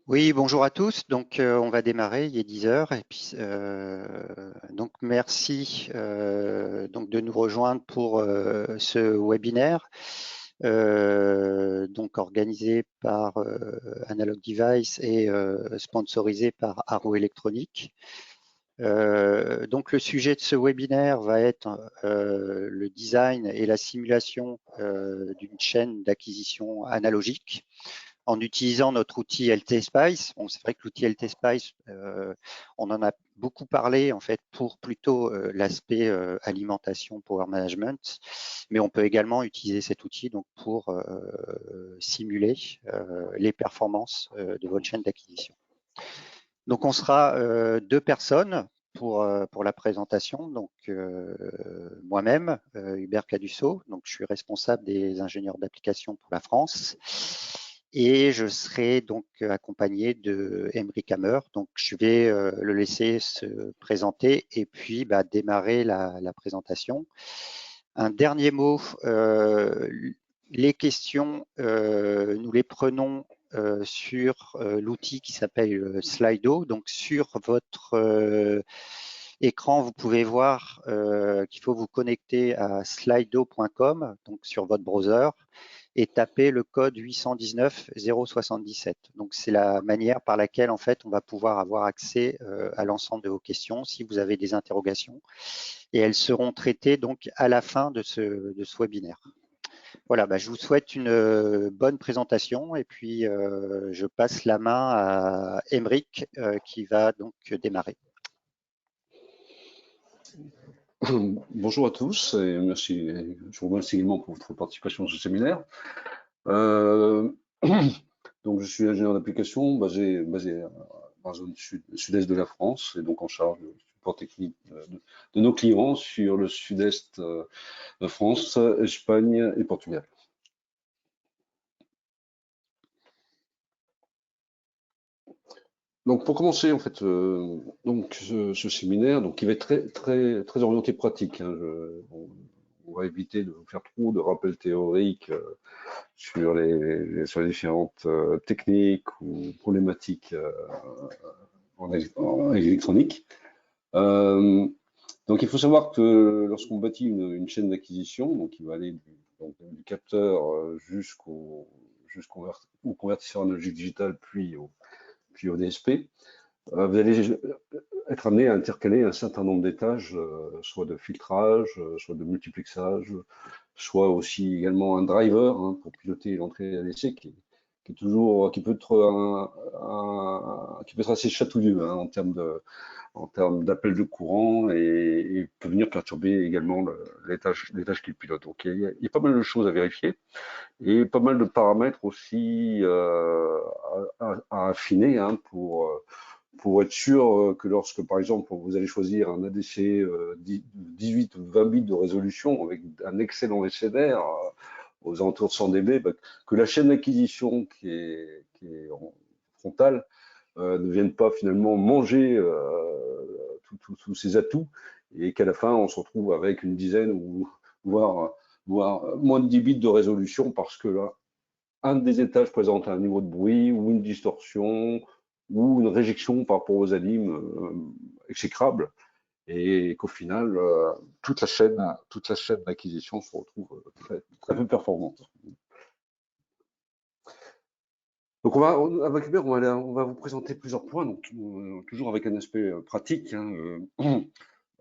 Oui, bonjour à tous. Donc, on va démarrer. Il est 10 heures. Et puis, donc, merci donc de nous rejoindre pour ce webinaire, donc organisé par Analog Device et sponsorisé par Arrow Electronics. Donc, le sujet de ce webinaire va être le design et la simulation d'une chaîne d'acquisition analogique en utilisant notre outil LT-Spice. Bon, c'est vrai que l'outil LT-Spice, on en a beaucoup parlé en fait pour plutôt l'aspect alimentation, power management, mais on peut également utiliser cet outil donc pour simuler les performances de votre chaîne d'acquisition. Donc on sera deux personnes pour la présentation. Donc moi-même, Hubert Cadusso, donc je suis responsable des ingénieurs d'application pour la France. Et je serai donc accompagné de Emeric Hammer. Donc je vais le laisser se présenter et puis démarrer la présentation. Un dernier mot, les questions, nous les prenons sur l'outil qui s'appelle Slido. Donc sur votre écran, vous pouvez voir qu'il faut vous connecter à slido.com, donc sur votre browser, et taper le code 819 077. Donc c'est la manière par laquelle en fait on va pouvoir avoir accès à l'ensemble de vos questions si vous avez des interrogations, et elles seront traitées donc à la fin de ce webinaire. Voilà, je vous souhaite une bonne présentation et puis je passe la main à Emeric qui va donc démarrer. Bonjour à tous et merci. Je vous remercie également pour votre participation à ce séminaire. Donc, je suis ingénieur d'application basé dans la zone sud-est de la France et donc en charge du support technique de nos clients sur le sud-est de France, Espagne et Portugal. Donc pour commencer en fait, donc ce séminaire, donc qui va être très orienté pratique. Hein, on va éviter de vous faire trop de rappels théoriques sur les différentes techniques ou problématiques en électronique. Donc il faut savoir que lorsqu'on bâtit une chaîne d'acquisition, donc il va aller du capteur jusqu'au convertisseur analogique digital, puis au DSP, vous allez être amené à intercaler un certain nombre d'étages, soit de filtrage, soit de multiplexage, soit aussi également un driver pour piloter l'entrée à l'essai qui peut être assez chatouilleux en termes d'appel de courant et peut venir perturber également les tâches qu'il pilote. Donc il y a pas mal de choses à vérifier et pas mal de paramètres aussi à affiner pour être sûr que lorsque, par exemple, vous allez choisir un ADC 18 ou 20 bits de résolution avec un excellent SNR aux alentours de 100 dB, que la chaîne d'acquisition qui est en frontale ne vienne pas finalement manger tous ces atouts et qu'à la fin, on se retrouve avec une dizaine ou voire moins de 10 bits de résolution parce que là, un des étages présente un niveau de bruit ou une distorsion ou une réjection par rapport aux animes exécrable et qu'au final, toute la chaîne d'acquisition se retrouve très peu performante. Donc on va vous présenter plusieurs points, donc toujours avec un aspect pratique.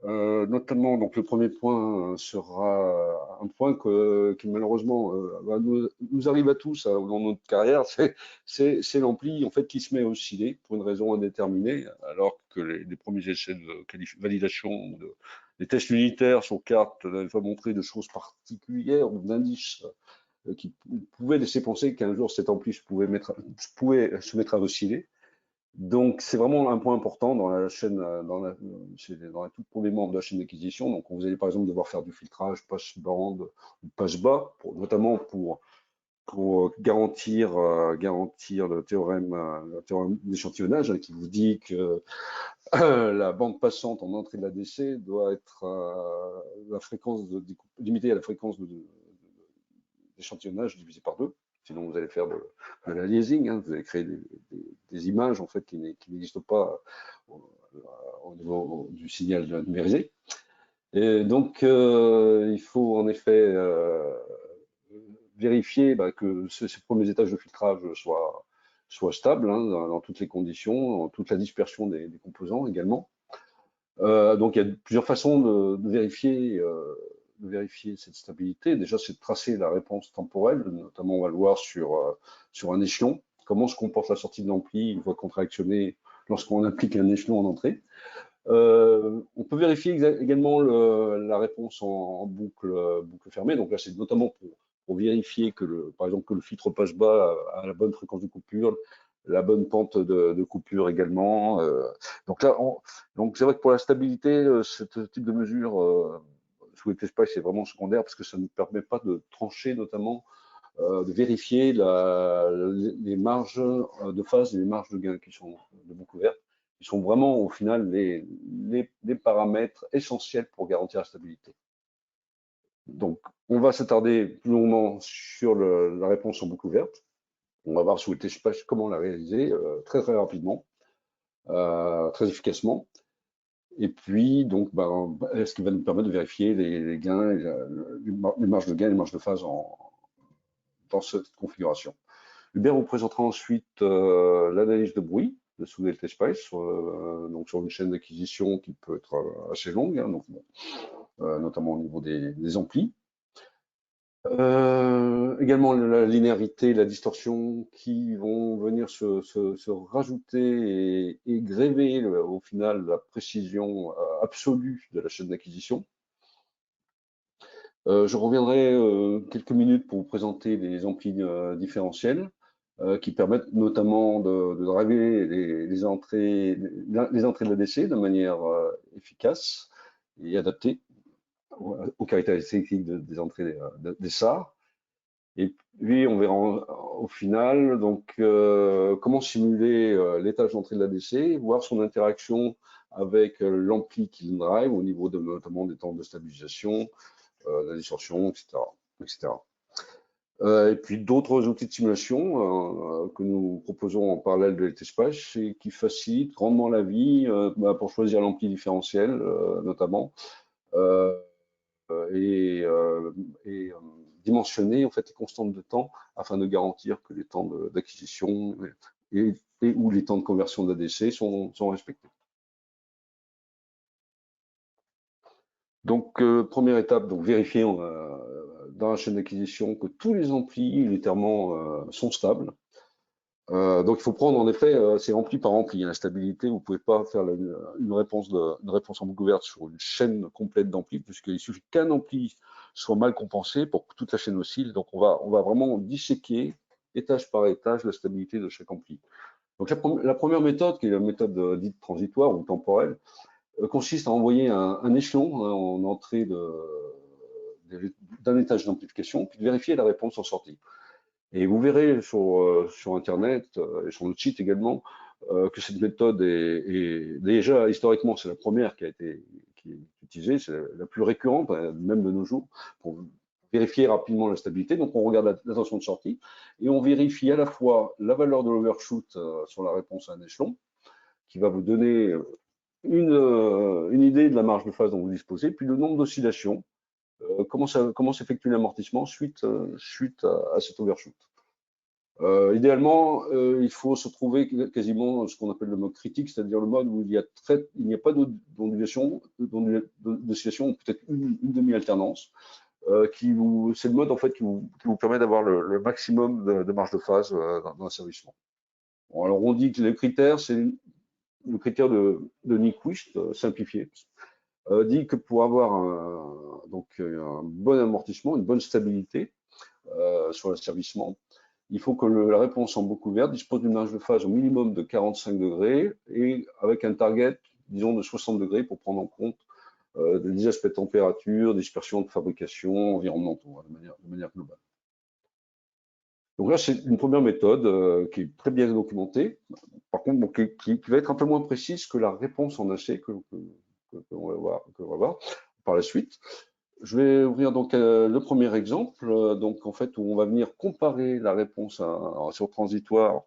Notamment, donc le premier point sera un point qui malheureusement nous arrive à tous dans notre carrière, c'est l'ampli en fait qui se met à osciller pour une raison indéterminée, alors que les premiers essais de validation, des tests unitaires sur carte n'avaient pas montré de choses particulières ou d'indices qui pouvaient laisser penser qu'un jour cet ampli pouvait se mettre à osciller. Donc, c'est vraiment un point important dans la chaîne, dans tout premier membre de la chaîne d'acquisition. Donc, vous allez par exemple devoir faire du filtrage passe-bande ou passe-bas, notamment pour garantir le théorème d'échantillonnage qui vous dit que la bande passante en entrée de l'ADC doit être limitée à la fréquence d'échantillonnage divisée par 2. sinon vous allez faire de l'aliasing, hein, vous allez créer des images en fait qui n'existent pas au niveau du signal numérisé. Et donc, il faut en effet vérifier que ces premiers étages de filtrage soient stables, hein, dans toutes les conditions, dans toute la dispersion des composants également. Donc, il y a plusieurs façons de vérifier cette stabilité. Déjà, c'est de tracer la réponse temporelle, notamment on va le voir sur un échelon. Comment se comporte la sortie de l'ampli une fois contractionnée lorsqu'on applique un échelon en entrée. On peut vérifier également la réponse en boucle fermée. Donc là, c'est notamment pour vérifier par exemple, que le filtre passe bas à la bonne fréquence de coupure, la bonne pente de coupure également. Donc là, c'est vrai que pour la stabilité, ce type de mesure sous les test c'est vraiment secondaire parce que ça ne permet pas de trancher, notamment de vérifier les marges de phase et les marges de gain qui sont de boucle ouverte, qui sont vraiment au final les paramètres essentiels pour garantir la stabilité. Donc, on va s'attarder plus longuement sur la réponse en boucle ouverte. On va voir sous le test comment la réaliser très rapidement, très efficacement. Et puis, donc, ce qui va nous permettre de vérifier les gains, les marges de gain et les marges de phase dans cette configuration. Hubert vous présentera ensuite l'analyse de bruit de sous LTSpice, donc sur une chaîne d'acquisition qui peut être assez longue, hein, donc, notamment au niveau des amplis. Également la linéarité, la distorsion qui vont venir se rajouter et gréver au final la précision absolue de la chaîne d'acquisition. Je reviendrai quelques minutes pour vous présenter les amplis différentiels qui permettent notamment de driver les entrées de l'ADC de manière efficace et adaptée aux caractéristiques des entrées des SAR. Et puis, on verra au final donc comment simuler l'étage d'entrée de l'ADC, voir son interaction avec l'ampli qu'il drive au niveau notamment des temps de stabilisation, la distorsion, etc. Et puis d'autres outils de simulation que nous proposons en parallèle de LTSpice et qui facilitent grandement la vie pour choisir l'ampli différentiel notamment et dimensionner en fait les constantes de temps afin de garantir que les temps d'acquisition et ou les temps de conversion d'ADC sont respectés. Donc, première étape, donc vérifier dans la chaîne d'acquisition que tous les amplis unitairement sont stables. Donc, il faut prendre en effet, c'est ampli par ampli, la stabilité. Vous ne pouvez pas faire une réponse en boucle ouverte sur une chaîne complète d'amplis, puisqu'il suffit qu'un ampli soit mal compensé pour que toute la chaîne oscille. Donc, on va vraiment disséquer étage par étage la stabilité de chaque ampli. Donc, la première méthode, qui est la méthode dite transitoire ou temporelle, consiste à envoyer un échelon en entrée d'un étage d'amplification, puis de vérifier la réponse en sortie. Et vous verrez sur Internet et sur notre site également que cette méthode est déjà, historiquement, c'est la première qui est utilisée, c'est la plus récurrente, même de nos jours, pour vérifier rapidement la stabilité. Donc, on regarde la tension de sortie et on vérifie à la fois la valeur de l'overshoot sur la réponse à un échelon, qui va vous donner une idée de la marge de phase dont vous disposez, puis le nombre d'oscillations, comment s'effectue l'amortissement suite à cet overshoot. Idéalement, il faut se trouver quasiment ce qu'on appelle le mode critique, c'est-à-dire le mode où il n'y a pas d'ondulation, peut-être une demi-alternance. C'est le mode en fait qui vous permet d'avoir le maximum de marge de phase dans l'asservissement. Bon, alors on dit que les critères, c'est le critère de Nyquist simplifié, dit que pour avoir un bon amortissement, une bonne stabilité sur l'asservissement, il faut que la réponse en boucle ouverte dispose d'une marge de phase au minimum de 45 degrés et avec un target, disons, de 60 degrés pour prendre en compte des aspects de température, dispersion de fabrication, environnementaux, de manière globale. Donc là, c'est une première méthode qui est très bien documentée, par contre, bon, qui va être un peu moins précise que la réponse en AC qu'on va voir par la suite. Je vais ouvrir donc le premier exemple, donc en fait où on va venir comparer la réponse sur transitoire,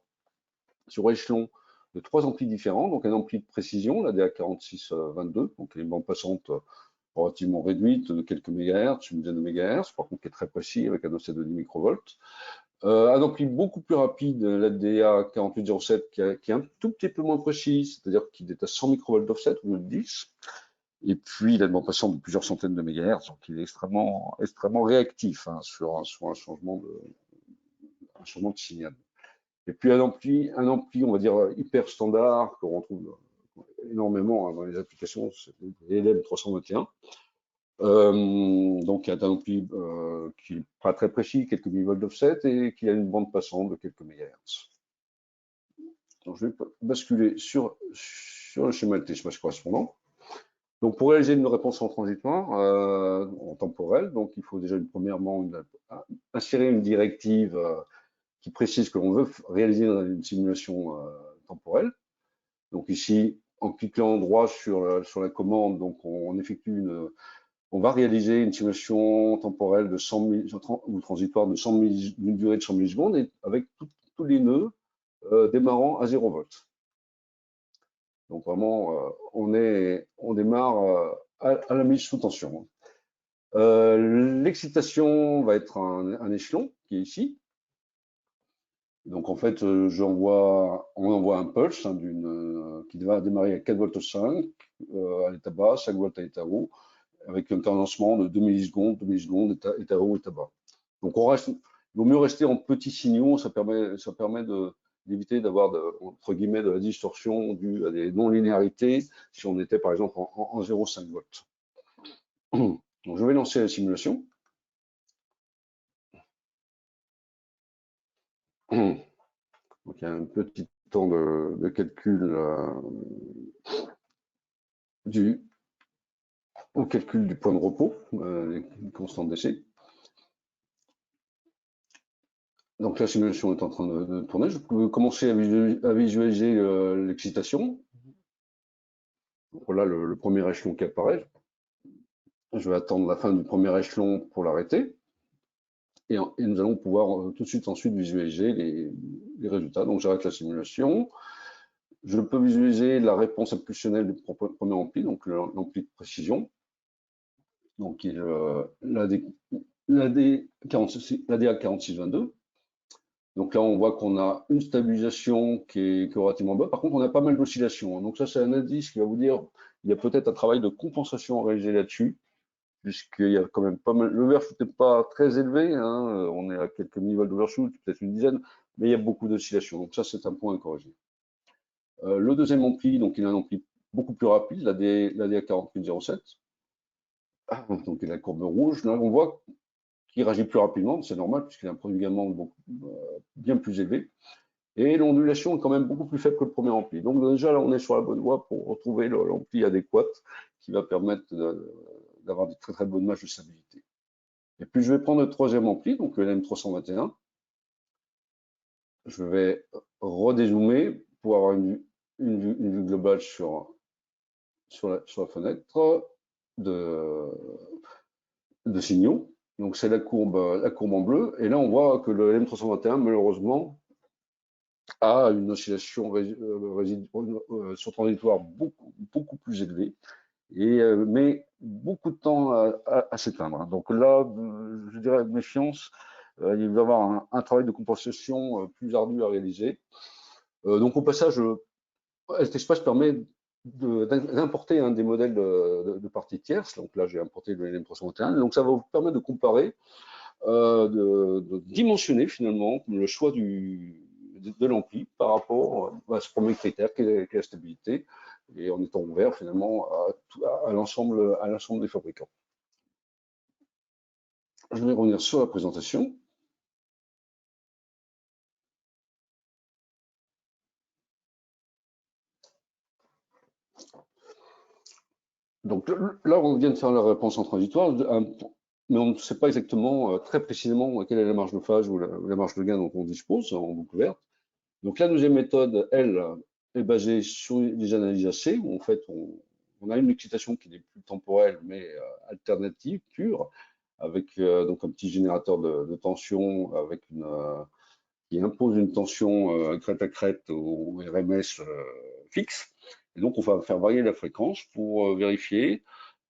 sur échelon de trois amplis différents, donc un ampli de précision, la DA4622, donc une bande passante relativement réduite de quelques mégahertz, une dizaine de mégahertz, par contre qui est très précis avec un offset de 10 microvolts. Un ampli beaucoup plus rapide, la DA4807, qui est un tout petit peu moins précis, c'est-à-dire qu'il est à 100 microvolts d'offset au lieu de 10. Et puis, il a une bande passante de plusieurs centaines de mégahertz, donc il est extrêmement réactif hein, sur un changement de signal. Et puis un ampli, on va dire, hyper standard, qu'on retrouve énormément hein, dans les applications, c'est l'ELM321. Donc, il y a un ampli qui n'est pas très précis, quelques millivolts d'offset, et qui a une bande passante de quelques mégahertz. Donc, je vais basculer sur le schéma LT/H correspondant. Donc, pour réaliser une réponse en transitoire, en temporel, donc il faut déjà premièrement insérer une directive qui précise que l'on veut réaliser une simulation temporelle. Donc ici, en cliquant droit sur la commande, donc on va réaliser une simulation temporelle de 100 ou transitoire d'une durée de 100 millisecondes et avec tous les nœuds démarrant à 0 volts. Donc vraiment, on démarre à la mise sous tension. L'excitation va être un échelon qui est ici. Donc en fait, on envoie un pulse hein, qui va démarrer à 4 volts 5 à l'état bas, 5 volts à l'état haut, avec un cadencement de 2 millisecondes, état haut, état bas. Donc il vaut mieux rester en petits signaux, ça permet d'éviter d'avoir entre guillemets de la distorsion due à des non-linéarités si on était par exemple en 0,5 volts. Donc je vais lancer la simulation. Donc il y a un petit temps de calcul au calcul du point de repos, les constantes d'essai. Donc la simulation est en train de tourner. Je peux commencer à visualiser l'excitation. Voilà le premier échelon qui apparaît. Je vais attendre la fin du premier échelon pour l'arrêter. Et nous allons pouvoir tout de suite ensuite visualiser les résultats. Donc j'arrête la simulation. Je peux visualiser la réponse impulsionnelle du premier ampli, donc l'ampli de précision. Donc la DA4622. Donc là, on voit qu'on a une stabilisation qui est relativement bonne. Par contre, on a pas mal d'oscillations. Donc ça, c'est un indice qui va vous dire il y a peut-être un travail de compensation à réaliser là-dessus, puisqu'il y a quand même pas mal. L'overshoot n'est pas très élevé. Hein, on est à quelques millivolts d'overshoot, peut-être une dizaine, mais il y a beaucoup d'oscillations. Donc ça, c'est un point à corriger. Le deuxième ampli, donc il a un ampli beaucoup plus rapide, la DA40007. Donc il a la courbe rouge. Là, on voit qu'il réagit plus rapidement, c'est normal, puisqu'il a un produit également bien plus élevé. Et l'ondulation est quand même beaucoup plus faible que le premier ampli. Donc déjà, là, on est sur la bonne voie pour retrouver l'ampli adéquat qui va permettre d'avoir des très très bonnes marges de stabilité. Et puis, je vais prendre le troisième ampli, donc le LM321. Je vais redézoomer pour avoir une vue globale sur la fenêtre de signaux. Donc, c'est la courbe en bleu. Et là, on voit que le LM321, malheureusement, a une oscillation sur transitoire beaucoup plus élevée et met beaucoup de temps à s'éteindre. Donc là, je dirais méfiance, il va y avoir un travail de compensation plus ardu à réaliser. Donc au passage, LTSpace permet d'importer des modèles de parties tierces. Donc là, j'ai importé le LM321. Donc ça va vous permettre de comparer, de dimensionner finalement le choix de l'ampli par rapport à ce premier critère qui est la stabilité, et en étant ouvert finalement à l'ensemble des fabricants. Je vais revenir sur la présentation. Donc là, on vient de faire la réponse en transitoire, mais on ne sait pas exactement très précisément quelle est la marge de phase ou la marge de gain dont on dispose en boucle verte. Donc la deuxième méthode, elle, est basée sur des analyses AC, où en fait on a une excitation qui n'est plus temporelle, mais alternative, pure, avec donc un petit générateur de tension avec qui impose une tension crête à crête au RMS fixe. Et donc, on va faire varier la fréquence pour vérifier.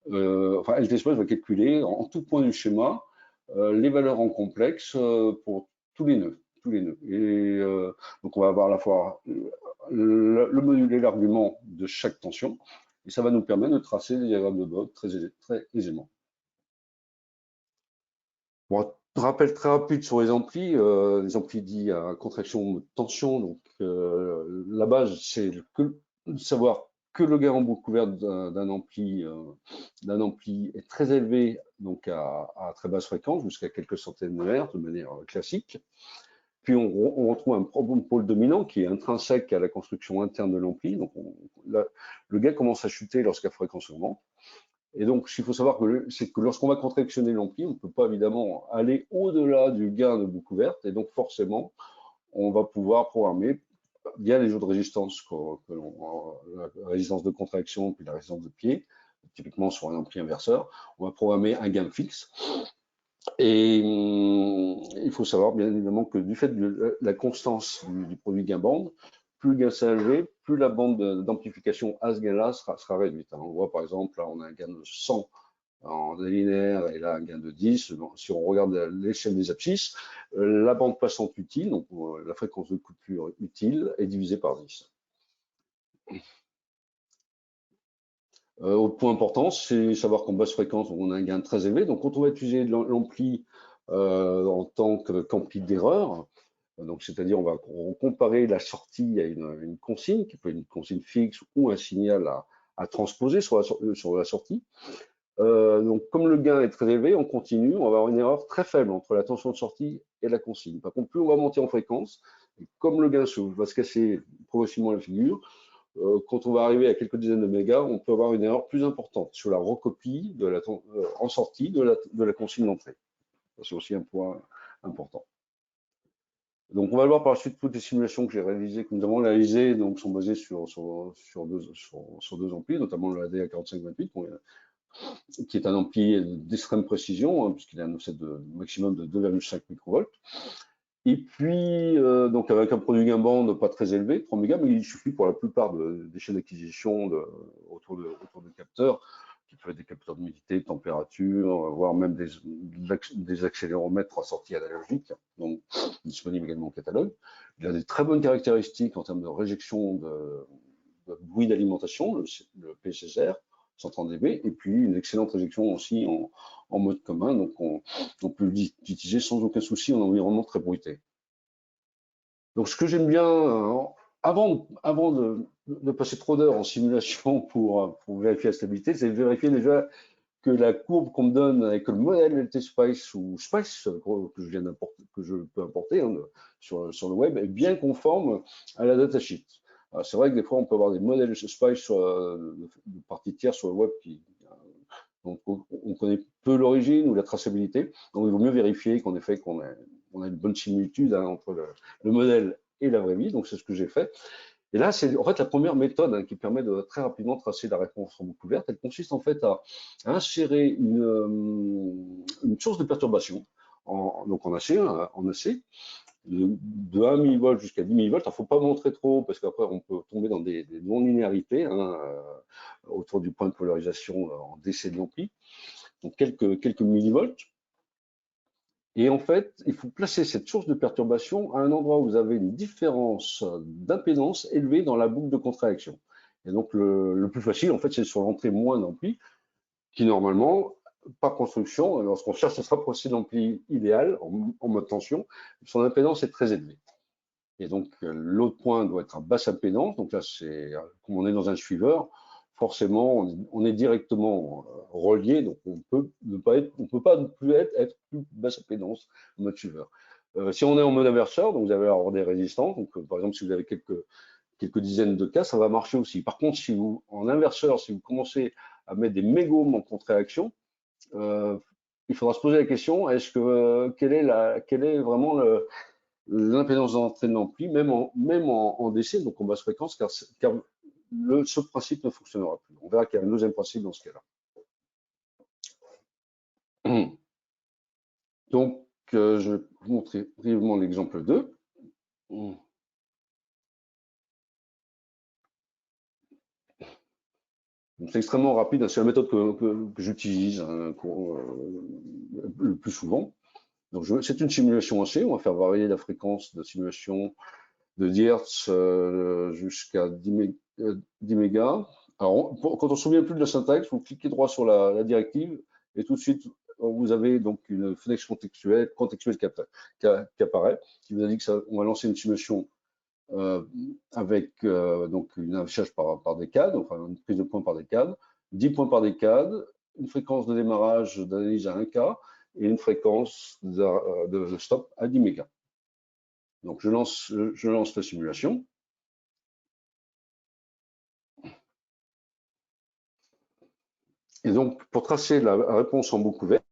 Enfin, LTSpace va calculer en tout point du schéma les valeurs en complexe pour tous les nœuds. Tous les nœuds. Et donc, on va avoir à la fois le module et l'argument de chaque tension. Et ça va nous permettre de tracer des diagrammes de Bode très aisément. Bon, rappel très rapide sur les amplis dits à contraction tension. Donc, la base, c'est de savoir que le gain en boucle couverte d'un ampli est très élevé, donc à très basse fréquence, jusqu'à quelques centaines de Hz de manière classique. Puis on retrouve un pôle dominant qui est intrinsèque à la construction interne de l'ampli. Donc, le gain commence à chuter lorsqu'à fréquence augmente. Et donc, ce qu'il faut savoir, c'est que lorsqu'on va contractionner l'ampli, on ne peut pas évidemment aller au-delà du gain de boucle ouverte. Et donc, forcément, on va pouvoir programmer via les jeux de résistance, la résistance de contraction puis la résistance de pied, typiquement sur un ampli inverseur, on va programmer un gain fixe. Et il faut savoir bien évidemment que du fait de la constance du produit gain-bande, plus le gain s'est élevé, plus la bande d'amplification à ce gain-là sera réduite. On voit par exemple, là on a un gain de 100 en linéaire et là un gain de 10. Donc, si on regarde l'échelle des abscisses, la bande passante utile, donc la fréquence de coupure utile, est divisée par 10. Autre point important, c'est savoir qu'en basse fréquence, on a un gain très élevé. Donc, quand on va utiliser l'ampli en tant qu'ampli d'erreur, donc c'est-à-dire on va comparer la sortie à une consigne, qui peut être une consigne fixe ou un signal à transposer sur la sortie. Donc, comme le gain est très élevé, on continue, on va avoir une erreur très faible entre la tension de sortie et la consigne. Par contre, plus on va monter en fréquence, comme le gain va se casser progressivement la figure, quand on va arriver à quelques dizaines de mégas, on peut avoir une erreur plus importante sur la recopie en sortie de la consigne d'entrée. C'est aussi un point important. Donc, on va le voir par la suite, toutes les simulations que nous avons réalisées, donc, sont basées sur deux amplis, notamment le ADA4528, qui est un ampli d'extrême précision, puisqu'il a un offset maximum de 2,5 microvolts. Et puis, donc avec un produit gain-bande pas très élevé, 3 mégas, mais il suffit pour la plupart des chaînes d'acquisition autour de capteurs, qui peuvent être des capteurs d'humidité, de température, voire même des accéléromètres assortis analogiques, donc disponibles également au catalogue. Il a des très bonnes caractéristiques en termes de réjection de bruit d'alimentation, le PSSR, 130 dB, et puis une excellente réjection aussi en mode commun, donc on peut l'utiliser sans aucun souci en environnement très bruité. Donc ce que j'aime bien, avant de passer trop d'heures en simulation pour vérifier la stabilité, c'est vérifier déjà que la courbe qu'on me donne avec le modèle LT-Spice ou Spice que je peux importer sur le web est bien conforme à la datasheet. C'est vrai que des fois on peut avoir des modèles Spice de parties tiers sur le web donc on connaît peu l'origine ou la traçabilité, donc il vaut mieux vérifier qu'en effet qu'on a une bonne similitude entre le modèle et la vraie vie, donc c'est ce que j'ai fait. Et là, c'est en fait la première méthode qui permet de très rapidement tracer la réponse en boucle ouverte. Elle consiste en fait à insérer une source de perturbation donc en AC, de 1 millivolt jusqu'à 10 millivolts. Il ne faut pas montrer trop parce qu'après on peut tomber dans des non-linéarités autour du point de polarisation en DC de l'ampli. Donc quelques millivolts. Et en fait, il faut placer cette source de perturbation à un endroit où vous avez une différence d'impédance élevée dans la boucle de contraction. Et donc, le plus facile, en fait, c'est sur l'entrée moins d'ampli, qui normalement, par construction, lorsqu'on cherche à se rapprocher de l'ampli idéal, en mode tension, son impédance est très élevée. Et donc, l'autre point doit être à basse impédance. Donc là, c'est comme on est dans un suiveur, forcément, on est directement relié, donc on peut pas non plus être plus basse impédance en mode suiveur. Si on est en mode inverseur, donc vous allez avoir des résistances. Donc, par exemple, si vous avez quelques dizaines de cas, ça va marcher aussi. Par contre, en inverseur, si vous commencez à mettre des mégahms en contre-réaction, il faudra se poser la question quelle est vraiment l'impédance d'entrée de l'ampli, même en DC, donc en basse fréquence, car ce principe ne fonctionnera plus. On verra qu'il y a un deuxième principe dans ce cas-là. Donc, je vais vous montrer brièvement l'exemple 2. C'est extrêmement rapide, c'est la méthode que j'utilise le plus souvent. Donc, c'est une simulation AC, on va faire varier la fréquence de simulation de 10 Hz jusqu'à 10 mégas. Alors, quand on se souvient plus de la syntaxe, vous cliquez droit sur la directive et tout de suite, vous avez donc une fenêtre contextuelle qui apparaît, qui vous indique qu'on va lancer une simulation avec donc un affichage par décade, enfin une prise de points par décade, 10 points par décade, une fréquence de démarrage d'analyse à 1K et une fréquence de stop à 10 mégas. Donc je lance la simulation. Et donc pour tracer la réponse en boucle ouverte,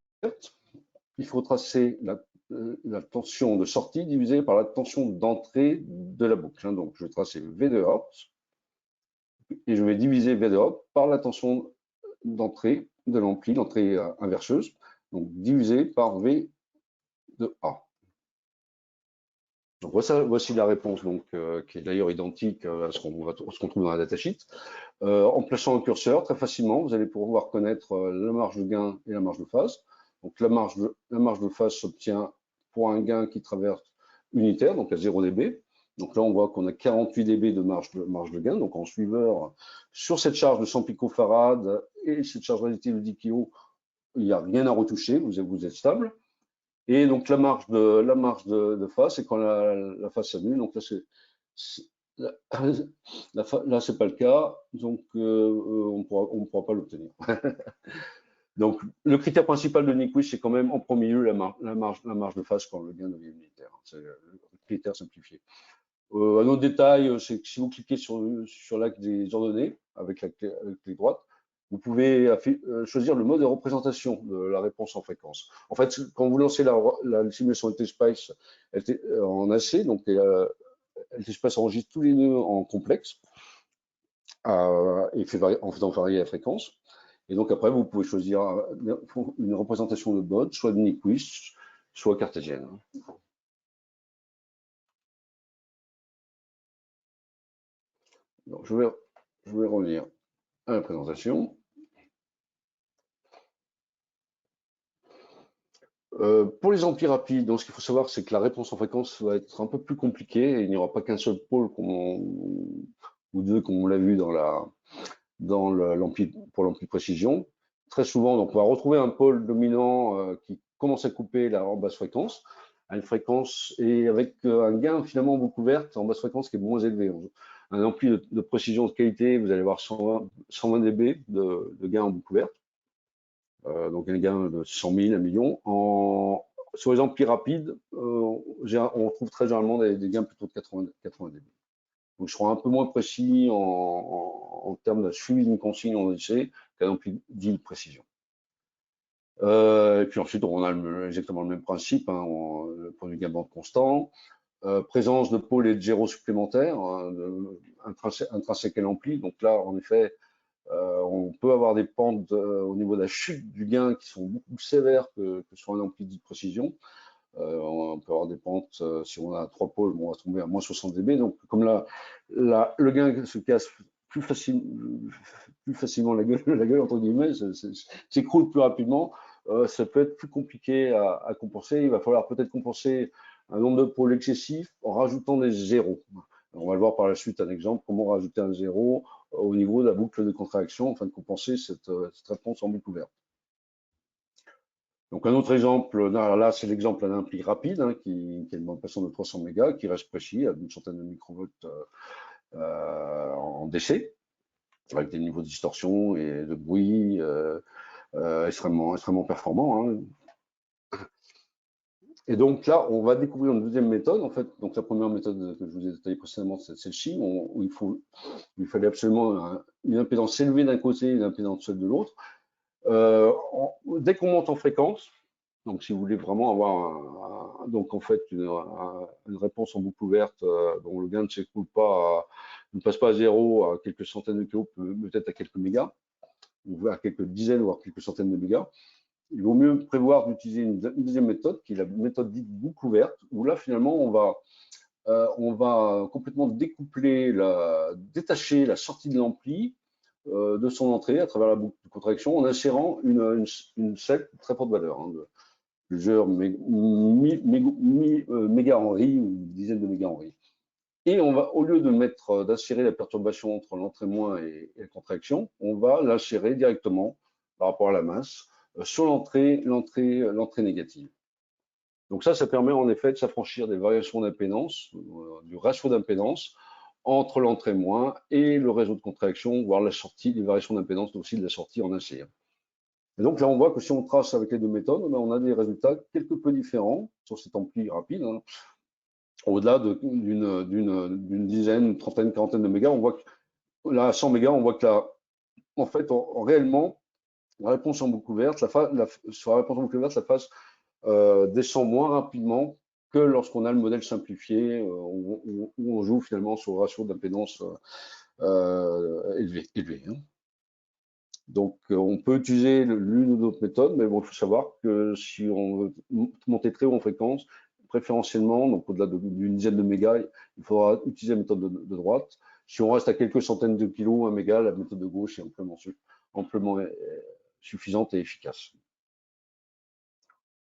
il faut tracer la tension de sortie divisée par la tension d'entrée de la boucle. Donc je vais tracer V de Hz et je vais diviser V de Hz par la tension d'entrée de l'ampli, l'entrée inverseuse, donc divisé par V de A. Donc voici la réponse, donc, qui est d'ailleurs identique à ce qu'on trouve dans la datasheet. En plaçant un curseur, très facilement, vous allez pouvoir connaître la marge de gain et la marge de phase. Donc la marge de phase s'obtient pour un gain qui traverse unitaire, donc à 0 dB. Donc là, on voit qu'on a 48 dB de marge de gain. Donc en suiveur, sur cette charge de 100 picofarad et cette charge relative de 10 kg, il n'y a rien à retoucher, vous êtes stable. Et donc la marge de phase, c'est quand la phase s'annule. Donc là, là, c'est pas le cas, donc on pourra pas l'obtenir. Donc le critère principal de Nyquist, c'est quand même en premier lieu la marge de phase quand le gain devient unitaire. C'est le critère simplifié. Un autre détail, c'est que si vous cliquez sur l'axe des ordonnées avec la clé droite, vous pouvez choisir le mode de représentation de la réponse en fréquence. En fait, quand vous lancez la simulation LTSpice en AC, donc LTSpice enregistre tous les nœuds en complexe et en faisant varier la fréquence. Et donc après, vous pouvez choisir une représentation de mode, soit de Nyquist, soit cartésienne. Donc, je vais revenir à la présentation. Pour les amplis rapides, donc ce qu'il faut savoir, c'est que la réponse en fréquence va être un peu plus compliquée. Et il n'y aura pas qu'un seul pôle ou deux, comme on l'a vu pour l'ampli de précision. Très souvent, donc, on va retrouver un pôle dominant qui commence à couper en basse fréquence à une fréquence et avec un gain finalement en boucle ouverte en basse fréquence qui est moins élevé. Un ampli de précision de qualité, vous allez avoir 120 dB de gain en boucle ouverte. Donc un gain de 100 000, 1 million. Sur les amplis rapides, on trouve très généralement des gains plutôt de 80 dB. Donc je serai un peu moins précis en termes de suivi d'une consigne en ADC qu'un ampli dit de précision. Et puis ensuite, on a exactement le même principe, le point de gain bande constant, présence de pôles et de gyros supplémentaires, intrinsèques à l'ampli. Donc là, en effet, on peut avoir des pentes au niveau de la chute du gain qui sont beaucoup plus sévères que sur un ampli dit de précision. On peut avoir des pentes, si on a 3 pôles, on va tomber à moins 60 dB. Donc, comme là, le gain se casse plus facilement la gueule entre guillemets, s'écroule plus rapidement, ça peut être plus compliqué à compenser. Il va falloir peut-être compenser un nombre de pôles excessif en rajoutant des zéros. On va le voir par la suite, un exemple, comment rajouter un zéro au niveau de la boucle de contraction afin de compenser cette réponse en boucle ouverte. Donc un autre exemple, là c'est l'exemple d'un ampli rapide qui a une bande passante de 300 mégas, qui reste précis à une centaine de microvolts en DC, avec des niveaux de distorsion et de bruit extrêmement performants. Et donc là, on va découvrir une deuxième méthode. En fait, donc la première méthode que je vous ai détaillée précédemment, c'est celle-ci, où il fallait absolument une impédance élevée d'un côté et une impédance faible de l'autre. Dès qu'on monte en fréquence, Donc, si vous voulez vraiment avoir donc en fait une réponse en boucle ouverte dont le gain ne s'écoule pas, ne passe pas à zéro à quelques centaines de kilos, peut-être à quelques mégas, ou à quelques dizaines, voire quelques centaines de mégas, il vaut mieux prévoir d'utiliser une deuxième méthode, qui est la méthode dite boucle ouverte, où là finalement on va complètement détacher la sortie de l'ampli de son entrée à travers la boucle de contraction en insérant une selle de très forte valeur, hein, de plusieurs mégahenries ou dizaines de mégahenries. Et on va, au lieu d'insérer la perturbation entre l'entrée moins et la contraction, on va l'insérer directement par rapport à la masse sur l'entrée négative. Donc ça permet en effet de s'affranchir des variations d'impédance, du ratio d'impédance entre l'entrée moins et le réseau de contraction, voire la sortie, des variations d'impédance aussi de la sortie en AC. Et donc là, on voit que si on trace avec les deux méthodes, on a des résultats quelque peu différents sur cet ampli rapide. Hein. Au-delà d'une dizaine, une trentaine, quarantaine de mégas, on voit que là, à 100 mégas, on voit que là, en fait, réellement, la réponse en boucle ouverte, sur la réponse en boucle ouverte, la phase descend moins rapidement que lorsqu'on a le modèle simplifié où on joue finalement sur le ratio d'impédance élevé. Hein. Donc, on peut utiliser l'une ou l'autre méthode, mais bon, il faut savoir que si on veut monter très haut en fréquence, préférentiellement, donc au-delà d'une dizaine de mégas, il faudra utiliser la méthode de droite. Si on reste à quelques centaines de kilos, un méga, la méthode de gauche est amplement suffisante et efficace.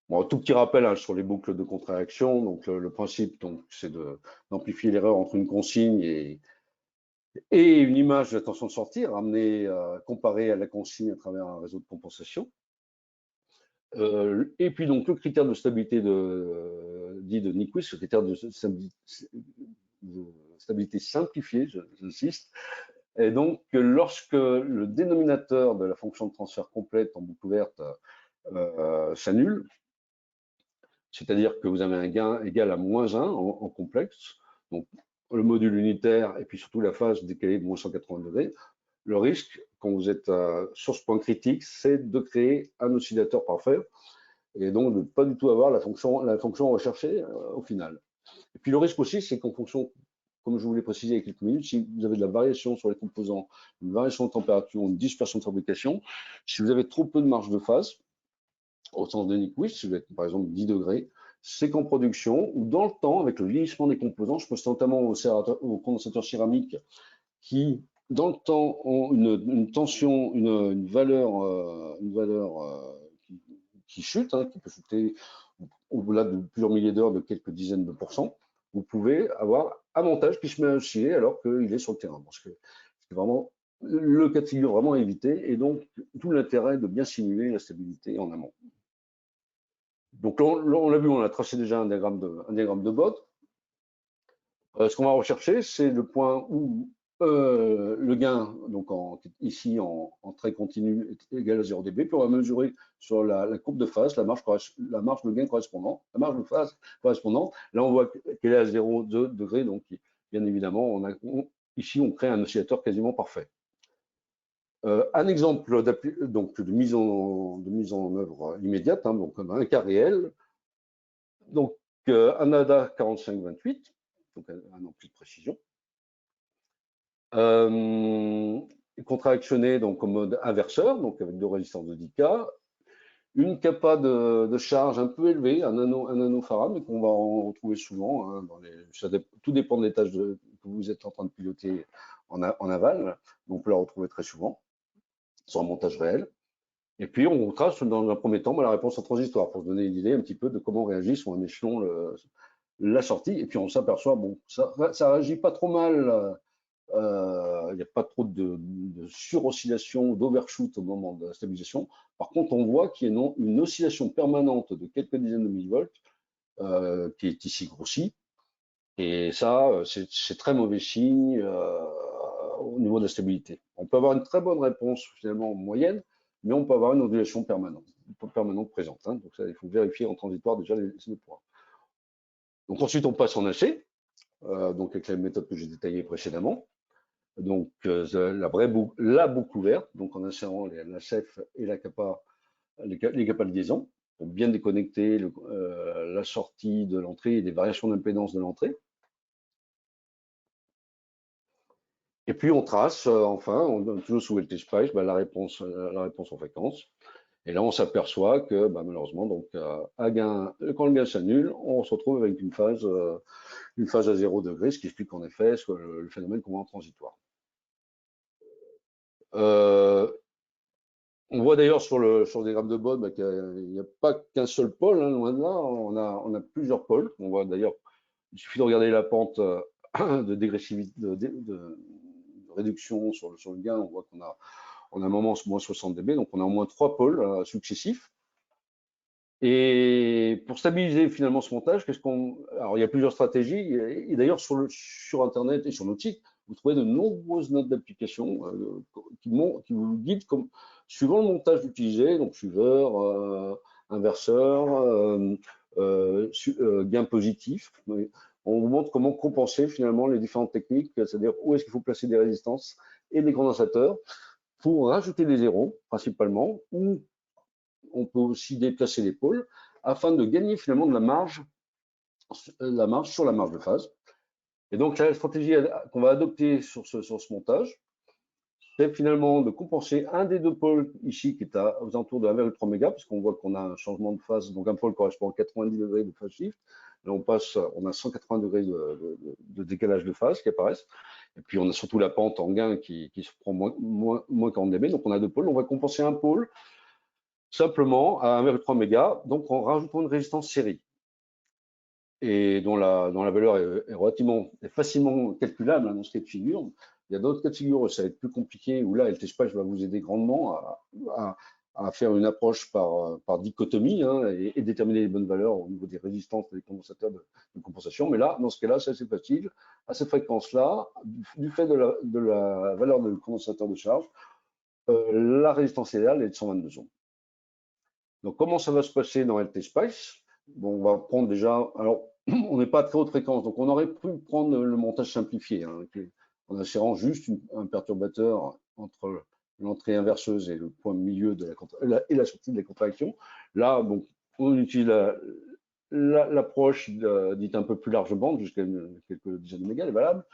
Bon, un tout petit rappel hein, sur les boucles de contraction. Donc, le principe, c'est d'amplifier l'erreur entre une consigne et une image de la tension de sortie, comparée à la consigne à travers un réseau de compensation. Et puis donc le critère de stabilité dit de Nyquist, le critère de stabilité simplifié, j'insiste, et donc lorsque le dénominateur de la fonction de transfert complète en boucle ouverte s'annule, c'est-à-dire que vous avez un gain égal à -1 en complexe, donc le module unitaire et puis surtout la phase décalée de -180 degrés, le risque, quand vous êtes sur ce point critique, c'est de créer un oscillateur parfait et donc de ne pas du tout avoir la fonction recherchée au final. Et puis le risque aussi, c'est qu'en fonction, comme je vous l'ai précisé il y a quelques minutes, si vous avez de la variation sur les composants, une variation de température, une dispersion de fabrication, si vous avez trop peu de marge de phase, au sens de Nyquist, si vous êtes par exemple 10 degrés, c'est qu'en production ou dans le temps, avec le vieillissement des composants, je pense notamment aux condensateurs céramiques qui, dans le temps, ont une tension, une valeur qui chute, hein, qui peut chuter au-delà de plusieurs milliers d'heures de quelques dizaines de pourcents, vous pouvez avoir un montage qui se met à osciller alors qu'il est sur le terrain. Parce que c'est vraiment le cas de figure vraiment à éviter et donc tout l'intérêt de bien simuler la stabilité en amont. Donc on l'a vu, on a tracé déjà un diagramme de Bott. Ce qu'on va rechercher, c'est le point où le gain, donc ici en trait continu, est égal à 0 dB, puis on va mesurer sur la courbe de phase la marge de gain correspondante, la marge de phase correspondante. Là, on voit qu'elle est à 0,2 degrés, donc bien évidemment, ici, on crée un oscillateur quasiment parfait. Un exemple donc, de mise en œuvre immédiate, hein, donc un cas réel. Donc, un ADA 4528, donc un ampli de précision. Contractionné donc en mode inverseur, donc avec deux résistances de 10K, une capa de charge un peu élevée, un nanofarad, mais qu'on va en retrouver souvent. Hein, tout dépend de l'étage que vous êtes en train de piloter en aval, donc on peut la retrouver très souvent, sur un montage réel. Et puis on trace dans un premier temps la réponse en transistor pour se donner une idée un petit peu de comment réagit sur un échelon la sortie. Et puis on s'aperçoit, bon, ça réagit pas trop mal. Il n'y a pas trop de suroscillation, d'overshoot au moment de la stabilisation. Par contre, on voit qu'il y a une oscillation permanente de quelques dizaines de millivolts qui est ici grossie. Et ça, c'est très mauvais signe au niveau de la stabilité. On peut avoir une très bonne réponse finalement moyenne, mais on peut avoir une ondulation permanente présente. Hein. Donc ça, il faut vérifier en transitoire déjà les deux points. Donc ensuite, on passe en AC, donc avec la méthode que j'ai détaillée précédemment. Donc la boucle ouverte, donc en insérant la CEF et la capa, les capas de liaison. pour bien déconnecter la sortie de l'entrée et des variations d'impédance de l'entrée. Et puis on trace, enfin, toujours sous LTSpice, la réponse en fréquence. Et là, on s'aperçoit que malheureusement, donc, quand le gain s'annule, on se retrouve avec une phase à 0 degré, ce qui explique en effet le phénomène qu'on voit en transitoire. On voit d'ailleurs sur le diagramme de Bode qu'il n'y a pas qu'un seul pôle, hein, loin de là. On a plusieurs pôles. On voit d'ailleurs, il suffit de regarder la pente de dégressivité, de réduction sur le gain. On voit qu'on a un moment moins 60 dB, donc on a au moins 3 pôles successifs. Et pour stabiliser finalement ce montage, alors il y a plusieurs stratégies. Et d'ailleurs sur Internet et sur notre site, vous trouvez de nombreuses notes d'application qui vous guident suivant le montage utilisé, donc suiveur, inverseur, gain positif. On vous montre comment compenser finalement les différentes techniques, c'est-à-dire où est-ce qu'il faut placer des résistances et des condensateurs pour rajouter des zéros principalement, ou on peut aussi déplacer les pôles afin de gagner finalement de la marge sur la marge de phase. Et donc la stratégie qu'on va adopter sur ce montage, c'est finalement de compenser un des deux pôles ici qui est aux alentours de 1,3 mégas, parce qu'on voit qu'on a un changement de phase, donc un pôle correspond à 90 degrés de phase shift. Là, on a 180 degrés de décalage de phase qui apparaissent. Et puis, on a surtout la pente en gain qui se prend moins 40 dB. Donc, on a deux pôles. On va compenser un pôle simplement à 1,3 mégas, donc en rajoutant une résistance série. Et dont la valeur est relativement facilement calculable dans ce cas de figure. Il y a d'autres cas de figure où ça va être plus compliqué, où là, LTSpice va vous aider grandement à faire une approche par dichotomie et déterminer les bonnes valeurs au niveau des résistances et des condensateurs de compensation. Mais là, dans ce cas-là, c'est assez facile. À cette fréquence-là, du fait de la valeur de condensateur de charge, la résistance idéale est de 122 ohms. Donc, comment ça va se passer dans LTSpice? Bon, on va prendre déjà. Alors, on n'est pas à très haute fréquence, donc on aurait pu prendre le montage simplifié, en insérant juste un perturbateur entre l'entrée inverseuse et le point milieu et la sortie de la contraction. Là, bon, on utilise l'approche dite un peu plus large bande, jusqu'à quelques dizaines de mégas, elle est valable.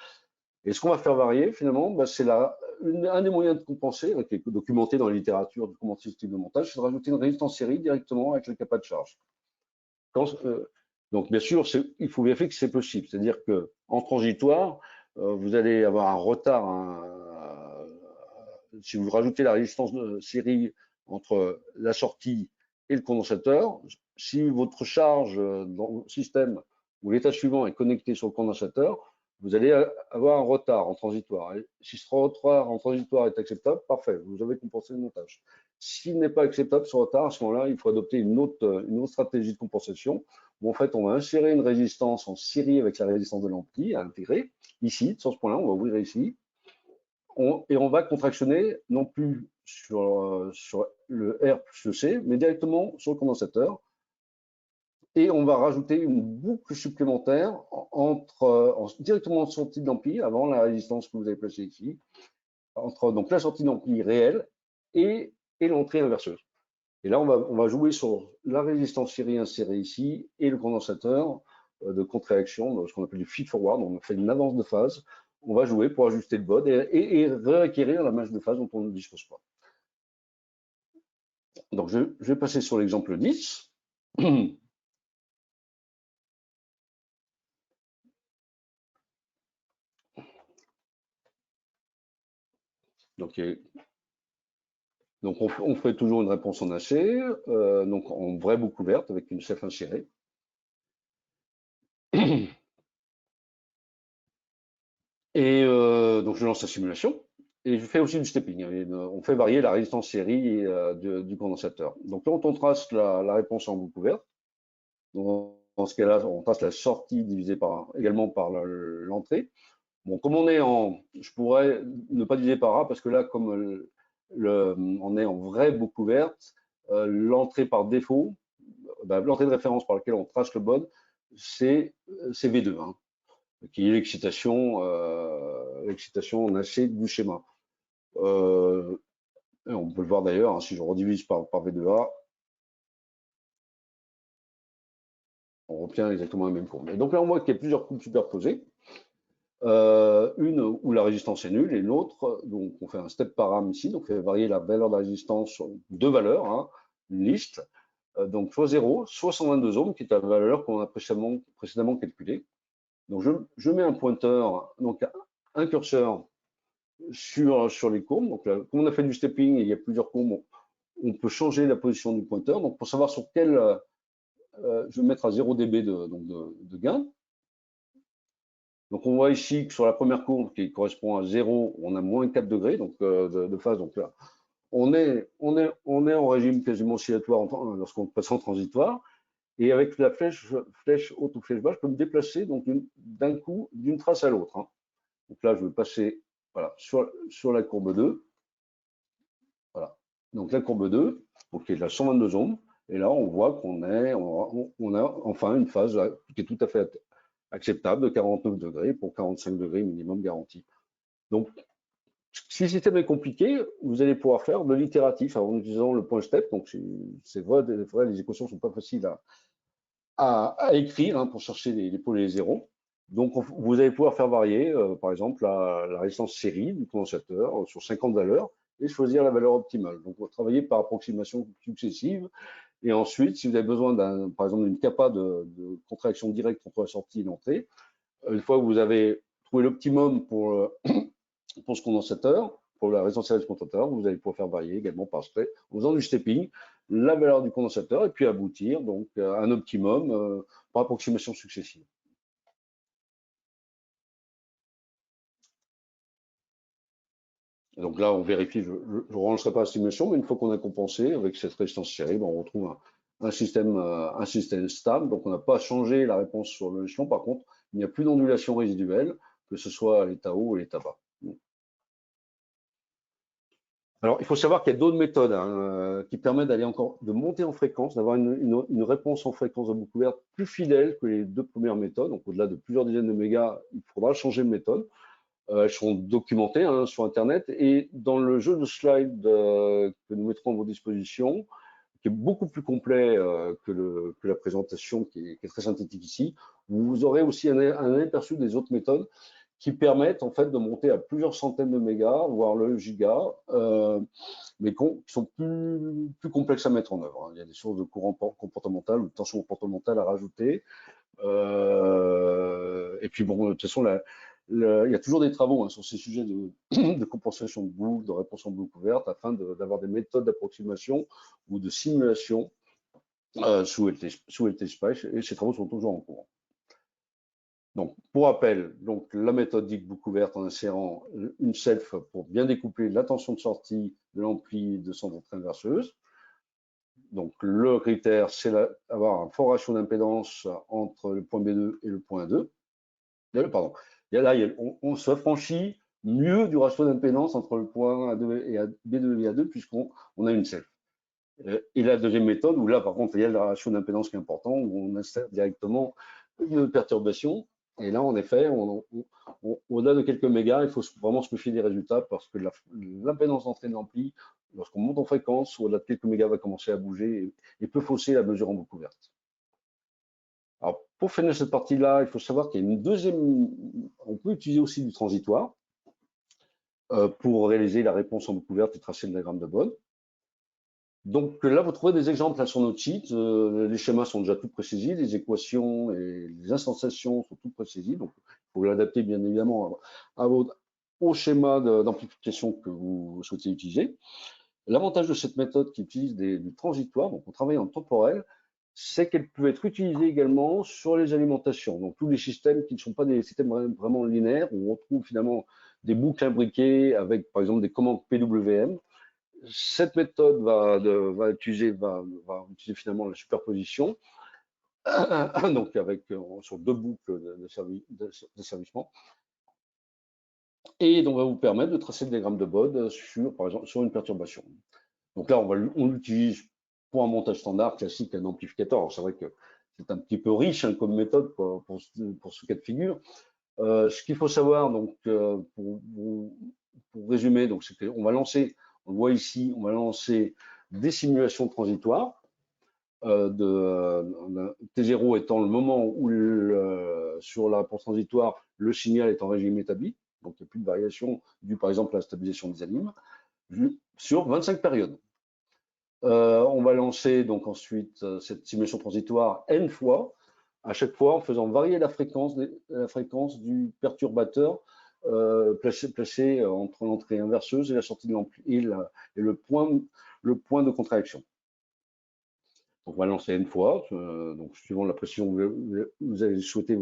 Et ce qu'on va faire varier, finalement, c'est un des moyens de compenser, qui est documenté dans la littérature de compenser ce type de montage, c'est de rajouter une résistance série directement avec le capa de charge. Donc, bien sûr, il faut vérifier que c'est possible. C'est-à-dire qu'en transitoire, vous allez avoir un retard. Si vous rajoutez la résistance de série entre la sortie et le condensateur, si votre charge dans le système ou l'état suivant est connecté sur le condensateur, vous allez avoir un retard en transitoire. Et si ce retard en transitoire est acceptable, parfait, vous avez compensé le montage. S'il n'est pas acceptable ce retard, à ce moment-là, il faut adopter une autre stratégie de compensation où en fait on va insérer une résistance en série avec la résistance de l'ampli à intégrer ici, sur ce point-là, on va ouvrir ici, et on va contractionner non plus sur le R plus le C, mais directement sur le condensateur. Et on va rajouter une boucle supplémentaire directement en sortie d'ampli, avant la résistance que vous avez placée ici, entre donc la sortie d'ampli réelle et l'entrée inverseuse. Et là, on va jouer sur la résistance série insérée ici et le condensateur de contre-réaction, ce qu'on appelle du feed-forward. On fait une avance de phase. On va jouer pour ajuster le BOD et réacquérir la marge de phase dont on ne dispose pas. Donc, je vais passer sur l'exemple 10. Donc, on ferait toujours une réponse en AC, donc en vraie boucle ouverte avec une CEF insérée. Et donc, je lance la simulation. Et je fais aussi du stepping. On fait varier la résistance série du condensateur. Donc là, on trace la réponse en boucle ouverte. Donc, dans ce cas-là, on trace la sortie divisée également par l'entrée. Bon, comme je pourrais ne pas diviser par A parce que là, comme on est en vraie boucle ouverte, l'entrée par défaut, l'entrée de référence par laquelle on trace le BOD, c'est V2, qui est l'excitation en AC du schéma. On peut le voir d'ailleurs, si je redivise par V2A, On obtient exactement la même courbe. Et donc là, on voit qu'il y a plusieurs courbes superposées. Une où la résistance est nulle et l'autre, donc on fait un step param ici, donc on fait varier la valeur de la résistance sur deux valeurs, hein, une liste, donc soit 0, soit 122 ohms, qui est la valeur qu'on a précédemment calculée. Donc je mets un pointeur, donc un curseur sur les courbes. Donc là, comme on a fait du stepping et il y a plusieurs courbes, on peut changer la position du pointeur. Donc pour savoir sur quel, je vais mettre à 0 dB de gain. Donc on voit ici que sur la première courbe qui correspond à 0, on a moins 4 degrés donc, de phase. Donc là, on est en régime quasiment oscillatoire lorsqu'on passe en transitoire. Et avec la flèche haute ou flèche basse, je peux me déplacer donc d'un coup d'une trace à l'autre, hein. Donc là, je vais passer voilà, sur la courbe 2. Voilà. Donc la courbe 2, donc qui est de la 122 ohms. Et là, on voit qu'on on a enfin une phase qui est tout à fait acceptable de 49 degrés pour 45 degrés minimum garanti. Donc, si le système est compliqué, vous allez pouvoir faire de l'itératif en utilisant le point step. Donc, c'est vrai, les équations ne sont pas faciles à écrire, hein, pour chercher les pôles et les zéros. Donc, vous allez pouvoir faire varier, par exemple, la résistance série du condensateur sur 50 valeurs et choisir la valeur optimale. Donc, vous travaillez par approximation successive. Et ensuite, si vous avez besoin, par exemple, d'une capa de contraction directe entre la sortie et l'entrée, une fois que vous avez trouvé l'optimum pour ce condensateur, pour la résistance du condensateur, vous allez pouvoir faire varier également par step, en faisant du stepping, la valeur du condensateur et puis aboutir donc à un optimum par approximation successive. Et donc là, on vérifie, je ne rangerai pas la simulation, mais une fois qu'on a compensé avec cette résistance série, ben, on retrouve un système stable. Donc on n'a pas changé la réponse sur l'échelon. Par contre, il n'y a plus d'ondulation résiduelle, que ce soit à l'état haut ou à l'état bas. Alors, il faut savoir qu'il y a d'autres méthodes, hein, qui permettent de monter en fréquence, d'avoir une réponse en fréquence de boucle ouverte plus fidèle que les deux premières méthodes. Donc, au-delà de plusieurs dizaines de mégas, il faudra changer de méthode. Elles seront documentées, hein, sur Internet. Et dans le jeu de slides que nous mettrons à vos dispositions, qui est beaucoup plus complet que la présentation qui est très synthétique ici, vous aurez aussi un aperçu des autres méthodes qui permettent en fait de monter à plusieurs centaines de mégas, voire le giga, mais qui sont plus complexes à mettre en œuvre, hein. Il y a des sources de courant comportemental ou de tension comportementale à rajouter. Et puis bon, de toute façon, il y a toujours des travaux, hein, sur ces sujets de compensation de boucle, de réponse en boucle ouverte, afin d'avoir des méthodes d'approximation ou de simulation sous LT-Spice, et ces travaux sont toujours en cours. Donc, pour rappel, donc, la méthode dite boucle ouverte en insérant une self pour bien découpler la tension de sortie de l'ampli de centre inverseuse. Donc, le critère, c'est avoir un fort ratio d'impédance entre le point B2 et le point 2. Pardon. Là, on se franchit mieux du ratio d'impédance entre le point A2 et B2 et A2 puisqu'on a une self. Et la deuxième méthode, où là, par contre, il y a le ratio d'impédance qui est important, où on insère directement une perturbation. Et là, en effet, au-delà de quelques mégas, il faut vraiment se méfier des résultats parce que l'impédance d'entrée de l'ampli, lorsqu'on monte en fréquence, au-delà de quelques mégas, va commencer à bouger et peut fausser la mesure en boucle ouverte. Alors, pour finir cette partie-là, il faut savoir qu'il y a une deuxième. On peut utiliser aussi du transitoire pour réaliser la réponse en boucle ouverte et tracer le diagramme de Bode. Donc là, vous trouvez des exemples là, sur notre site. Les schémas sont déjà tout précisés, les équations et les instantations sont toutes précisées. Donc, il faut l'adapter bien évidemment au schéma d'amplification que vous souhaitez utiliser. L'avantage de cette méthode qui utilise du transitoire, donc on travaille en temporel, c'est qu'elle peut être utilisée également sur les alimentations. Donc tous les systèmes qui ne sont pas des systèmes vraiment linéaires, où on trouve finalement des boucles imbriquées avec par exemple des commandes PWM. Cette méthode va utiliser finalement la superposition, donc sur deux boucles d'asservissement, et donc va vous permettre de tracer le diagramme de Bode par exemple, sur une perturbation. Donc là, on l'utilise pour un montage standard classique, un amplificateur. C'est vrai que c'est un petit peu riche, hein, comme méthode pour ce cas de figure. Ce qu'il faut savoir, donc, pour résumer, donc, c'est qu'on va lancer, on le voit ici, on va lancer des simulations transitoires. T0 étant le moment où sur la réponse transitoire, le signal est en régime établi, donc il n'y a plus de variation due par exemple à la stabilisation des animes, sur 25 périodes. On va lancer donc ensuite cette simulation transitoire n fois, à chaque fois en faisant varier la fréquence du perturbateur placé entre l'entrée inverseuse et la sortie de l'ampli et le point de contraction. Donc, on va lancer n fois, donc suivant la précision que vous allez souhaiter,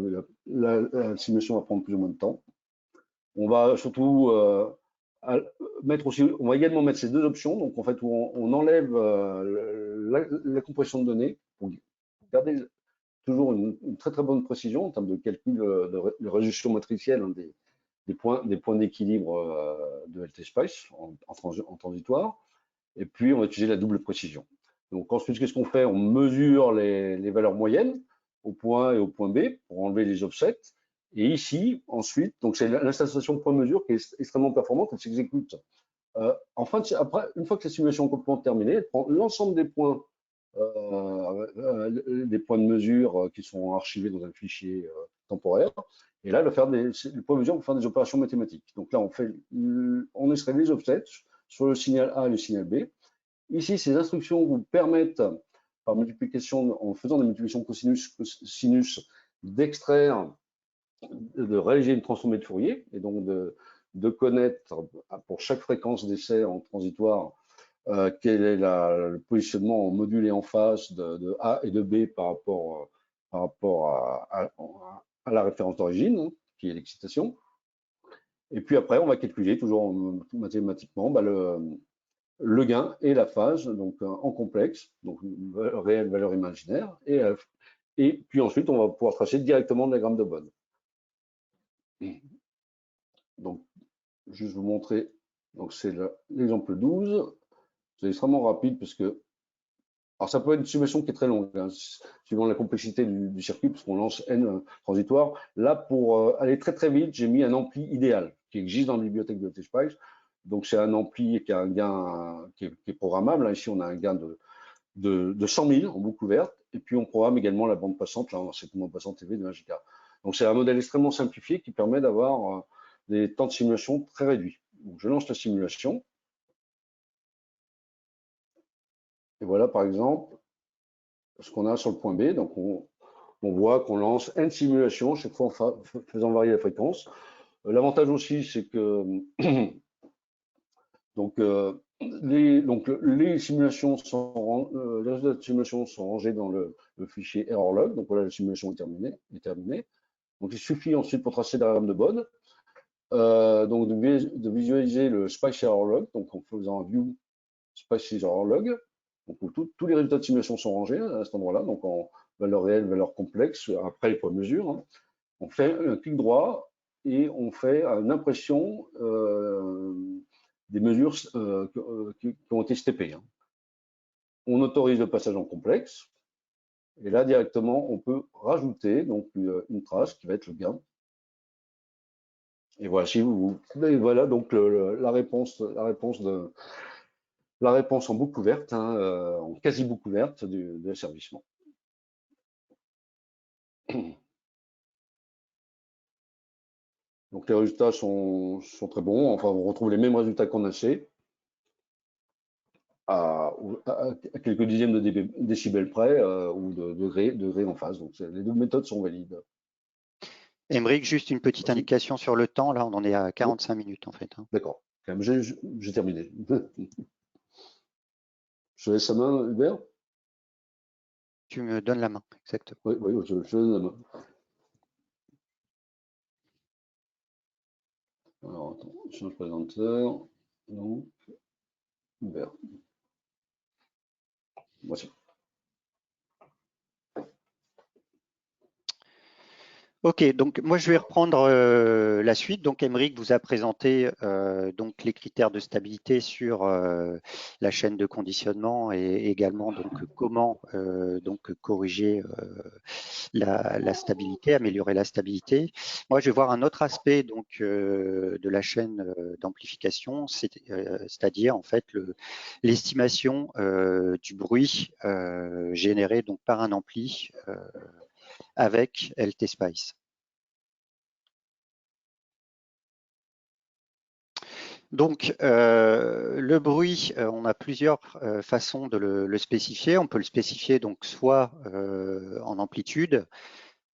la simulation va prendre plus ou moins de temps. On va surtout on va également mettre ces deux options, donc en fait où on enlève la compression de données pour garder toujours une très très bonne précision en termes de calcul de résolution matricielle hein, des points d'équilibre de LT-Spice en transitoire. Et puis on va utiliser la double précision. Donc ensuite, qu'est-ce qu'on fait? On mesure les valeurs moyennes au point A et au point B pour enlever les offsets. Et ici, ensuite, donc c'est l'installation point mesure qui est extrêmement performante. Elle s'exécute après, une fois que la simulation est complètement terminée, elle prend l'ensemble des points de mesure qui sont archivés dans un fichier temporaire. Et là, elle va faire les points de mesure pour faire des opérations mathématiques. Donc là, on extrait les offsets sur le signal A et le signal B. Ici, ces instructions vous permettent, par multiplication, en faisant des multiplications cosinus, d'extraire, de réaliser une transformée de Fourier, et donc de connaître pour chaque fréquence d'essai en transitoire quel est le positionnement en module et en phase de A et de B par rapport à la référence d'origine, hein, qui est l'excitation. Et puis après, on va calculer toujours mathématiquement le gain et la phase, donc en complexe, donc réelle valeur imaginaire, et puis ensuite, on va pouvoir tracer directement le diagramme de Bode. Donc, juste vous montrer, donc c'est l'exemple 12. C'est extrêmement rapide parce que, alors ça peut être une simulation qui est très longue, hein, suivant la complexité du circuit, parce qu'on lance n transitoire. Là, pour aller très très vite, j'ai mis un ampli idéal qui existe dans la bibliothèque de LTSpice. Donc c'est un ampli qui a un gain qui est programmable. Hein. Ici, on a un gain de 100 000 en boucle ouverte, et puis on programme également la bande passante, là, cette bande passante TV de 1 giga. Donc c'est un modèle extrêmement simplifié qui permet d'avoir des temps de simulation très réduits. Donc je lance la simulation. Et voilà, par exemple, ce qu'on a sur le point B. Donc, on voit qu'on lance n simulations, chaque fois en faisant varier la fréquence. L'avantage aussi, c'est que les simulations les résultats de simulation sont rangés dans le fichier error-log. Donc voilà, la simulation est terminée. Donc il suffit ensuite pour tracer le diagramme de Bode, donc de visualiser le Spice error-log, donc en faisant un view Spice error-log. Donc tous les résultats de simulation sont rangés à cet endroit-là, donc en valeur réelle, valeur complexe, après les points de mesure. Hein. On fait un clic droit et on fait une impression des mesures qui ont été steppées. Hein. On autorise le passage en complexe. Et là, directement, on peut rajouter donc, une trace qui va être le gain. Et voilà donc la réponse en boucle ouverte, hein, en quasi boucle ouverte de l'asservissement. Donc les résultats sont très bons. Enfin, on retrouve les mêmes résultats qu'on a fait à quelques dixièmes de décibels près ou de degrés en phase. Donc les deux méthodes sont valides. Émeric, juste une petite indication sur le temps. Là, on en est à 45 minutes en fait. Hein. D'accord. J'ai terminé. Je laisse la main, Hubert. Tu me donnes la main, exactement. Oui, je donne la main. Alors, attends, change présentateur. Donc, Hubert. Voici. Ok, donc moi je vais reprendre la suite. Donc Émeric vous a présenté donc les critères de stabilité sur la chaîne de conditionnement et également donc comment donc corriger la stabilité, améliorer la stabilité. Moi je vais voir un autre aspect donc de la chaîne d'amplification, c'est-à-dire en fait l'estimation du bruit généré donc par un ampli avec LT Spice. Donc, le bruit, on a plusieurs façons de le spécifier. On peut le spécifier donc soit en amplitude.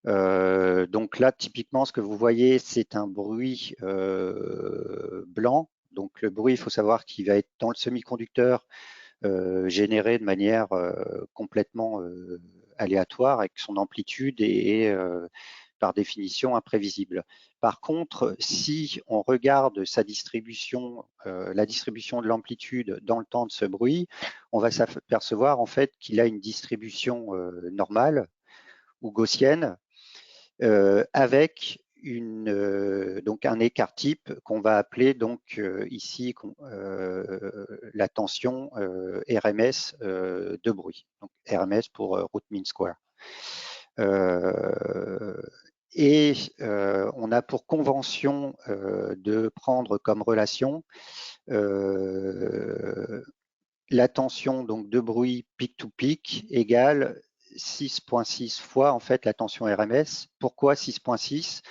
Donc là, typiquement, ce que vous voyez, c'est un bruit blanc. Donc le bruit, il faut savoir qu'il va être dans le semi-conducteur généré de manière complètement aléatoire avec son amplitude et par définition imprévisible. Par contre, si on regarde sa distribution, la distribution de l'amplitude dans le temps de ce bruit, on va s'apercevoir en fait qu'il a une distribution normale ou gaussienne avec donc un écart type qu'on va appeler donc ici la tension RMS de bruit. Donc RMS pour root mean square. Et on a pour convention de prendre comme relation la tension donc de bruit peak to peak égale 6,6 fois en fait la tension RMS. Pourquoi 6,6?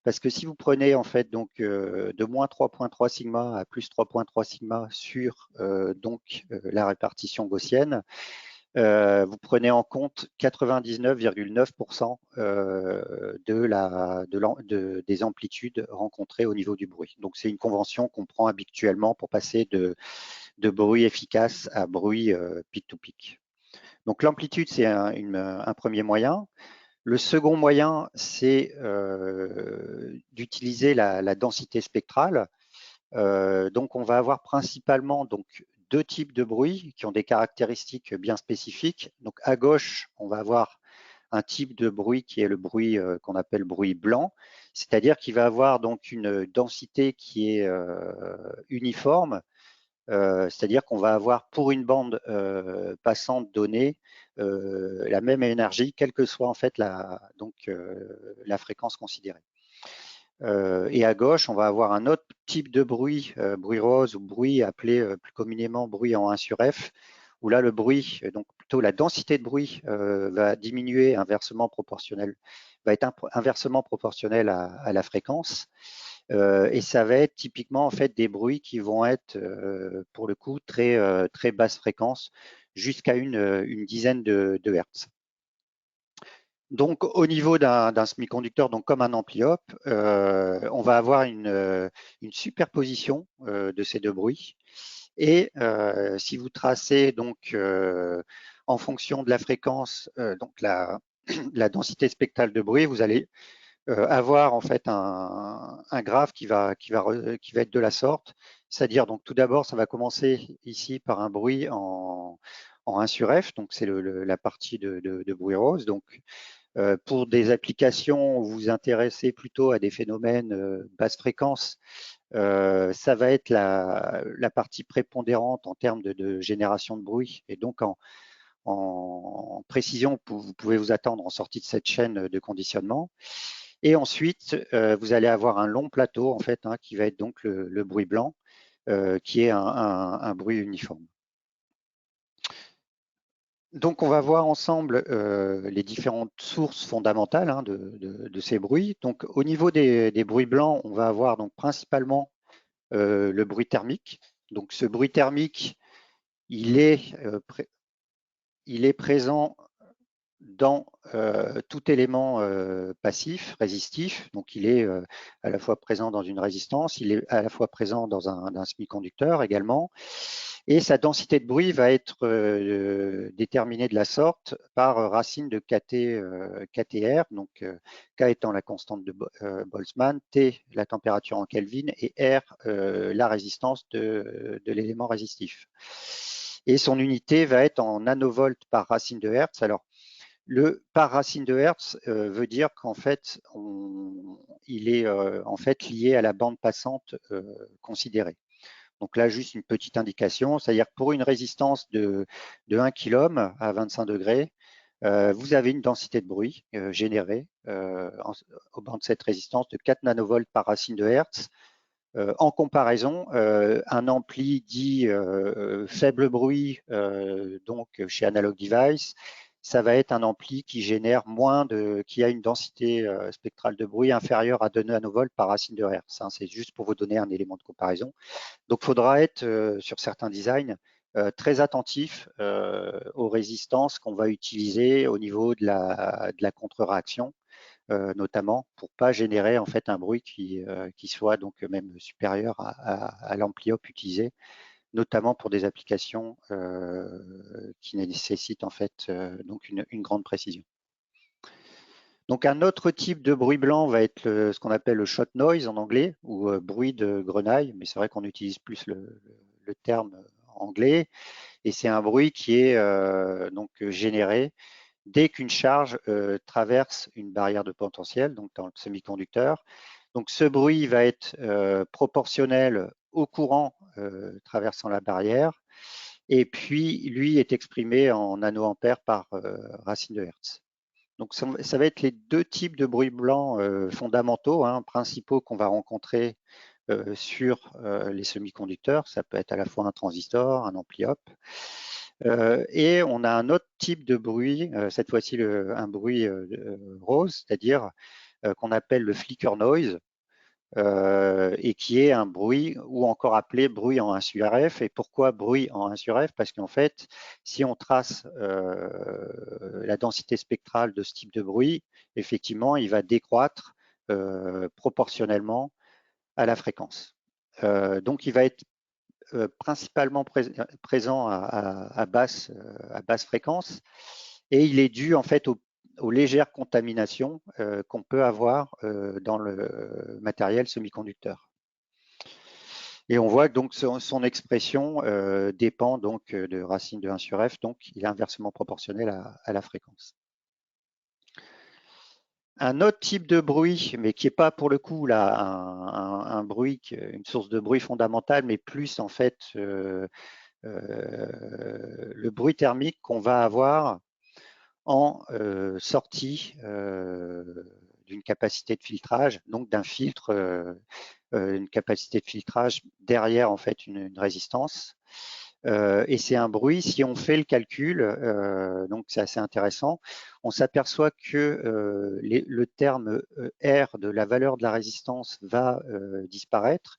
Parce que si vous prenez en fait donc de moins 3,3 sigma à plus 3,3 sigma sur donc la répartition gaussienne, vous prenez en compte 99,9% des amplitudes rencontrées au niveau du bruit. Donc c'est une convention qu'on prend habituellement pour passer de bruit efficace à bruit peak-to-peak. Donc l'amplitude, c'est un premier moyen. Le second moyen, c'est d'utiliser la densité spectrale. Donc on va avoir principalement donc, deux types de bruits qui ont des caractéristiques bien spécifiques. Donc à gauche, on va avoir un type de bruit qui est le bruit qu'on appelle bruit blanc, c'est-à-dire qu'il va avoir donc une densité qui est uniforme, c'est-à-dire qu'on va avoir pour une bande passante donnée la même énergie, quelle que soit en fait la fréquence considérée. Et à gauche, on va avoir un autre type de bruit, bruit rose ou bruit appelé plus communément bruit en 1 sur F, où là le bruit, donc plutôt la densité de bruit va diminuer inversement proportionnel, va être inversement proportionnel à la fréquence. Et ça va être typiquement en fait des bruits qui vont être pour le coup très basse fréquence, jusqu'à une dizaine de Hertz. Donc, au niveau d'un semi-conducteur, donc comme un ampli op, on va avoir une superposition de ces deux bruits. Et si vous tracez donc en fonction de la fréquence, donc la densité spectrale de bruit, vous allez avoir en fait un graphe qui va être de la sorte. C'est-à-dire, donc tout d'abord, ça va commencer ici par un bruit en 1 sur F, donc c'est la partie de bruit rose. Donc, pour des applications où vous vous intéressez plutôt à des phénomènes basse fréquence, ça va être la partie prépondérante en termes de génération de bruit. Et donc, en précision, vous pouvez vous attendre en sortie de cette chaîne de conditionnement. Et ensuite, vous allez avoir un long plateau, en fait, hein, qui va être donc le bruit blanc, qui est un bruit uniforme. Donc, on va voir ensemble les différentes sources fondamentales hein, de ces bruits. Donc, au niveau des bruits blancs, on va avoir donc principalement le bruit thermique. Donc, ce bruit thermique, il est présent dans tout élément passif, résistif. Donc, il est à la fois présent dans une résistance, il est à la fois présent dans un semi-conducteur également. Et sa densité de bruit va être déterminée de la sorte par racine de KTR, donc K étant la constante de Boltzmann, T la température en Kelvin et R la résistance de l'élément résistif. Et son unité va être en nanovolts par racine de Hertz. Alors, Le par racine de Hertz veut dire qu'en fait, il est en fait lié à la bande passante considérée. Donc là, juste une petite indication, c'est-à-dire que pour une résistance de 1 kΩ à 25 degrés, vous avez une densité de bruit générée au bord de cette résistance de 4 nanovolts par racine de Hertz. En comparaison, un ampli dit faible bruit, donc chez Analog Device, ça va être un ampli qui génère qui a une densité spectrale de bruit inférieure à 2 nanovolts par racine de Hertz. C'est juste pour vous donner un élément de comparaison. Donc, il faudra être sur certains designs très attentif aux résistances qu'on va utiliser au niveau de la contre-réaction, notamment pour pas générer en fait un bruit qui soit donc même supérieur à l'ampli-op utilisé, notamment pour des applications qui nécessitent en fait donc une grande précision. Donc un autre type de bruit blanc va être ce qu'on appelle le shot noise en anglais, ou bruit de grenaille, mais c'est vrai qu'on utilise plus le terme anglais, et c'est un bruit qui est donc généré dès qu'une charge traverse une barrière de potentiel, donc dans le semi-conducteur. Donc ce bruit va être proportionnel au courant traversant la barrière, et puis lui est exprimé en nanoampères par racine de Hertz. Donc ça va être les deux types de bruit blanc fondamentaux, principaux qu'on va rencontrer sur les semi-conducteurs. Ça peut être à la fois un transistor, un ampli-op. Et on a un autre type de bruit, cette fois-ci un bruit rose, c'est-à-dire qu'on appelle le flicker noise, et qui est un bruit, ou encore appelé bruit en 1 sur F. Et pourquoi bruit en 1 sur F? Parce qu'en fait, si on trace la densité spectrale de ce type de bruit, effectivement, il va décroître proportionnellement à la fréquence. Donc, il va être principalement présent à basse fréquence, et il est dû en fait aux légères contaminations qu'on peut avoir dans le matériel semi-conducteur. Et on voit que donc son expression dépend donc de racine de 1 sur F, donc il est inversement proportionnel à la fréquence. Un autre type de bruit, mais qui n'est pas pour le coup là un bruit, une source de bruit fondamentale, mais plus en fait le bruit thermique qu'on va avoir en sortie d'une capacité de filtrage, donc d'un filtre, une capacité de filtrage derrière en fait une résistance. Et c'est un bruit, si on fait le calcul, donc c'est assez intéressant, on s'aperçoit que le terme R de la valeur de la résistance va disparaître,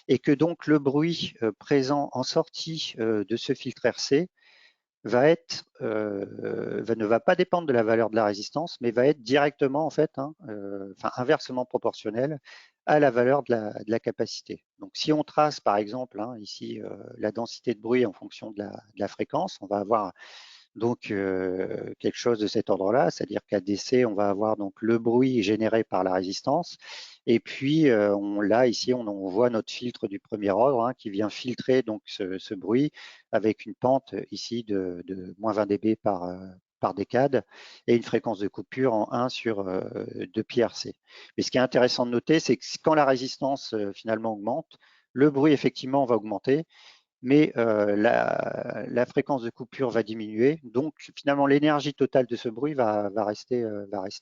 et que donc le bruit présent en sortie de ce filtre RC ne va pas dépendre de la valeur de la résistance, mais va être directement en fait, inversement proportionnel à la valeur de la capacité. Donc si on trace par exemple ici la densité de bruit en fonction de la fréquence, on va avoir donc quelque chose de cet ordre-là, c'est-à-dire qu'à DC, on va avoir donc le bruit généré par la résistance, et puis là ici on voit notre filtre du premier ordre qui vient filtrer donc ce bruit avec une pente ici de moins 20 dB par décade, et une fréquence de coupure en 1 sur 2 pi RC. Mais ce qui est intéressant de noter, c'est que quand la résistance finalement augmente, le bruit effectivement va augmenter, mais la fréquence de coupure va diminuer. Donc finalement, l'énergie totale de ce bruit va rester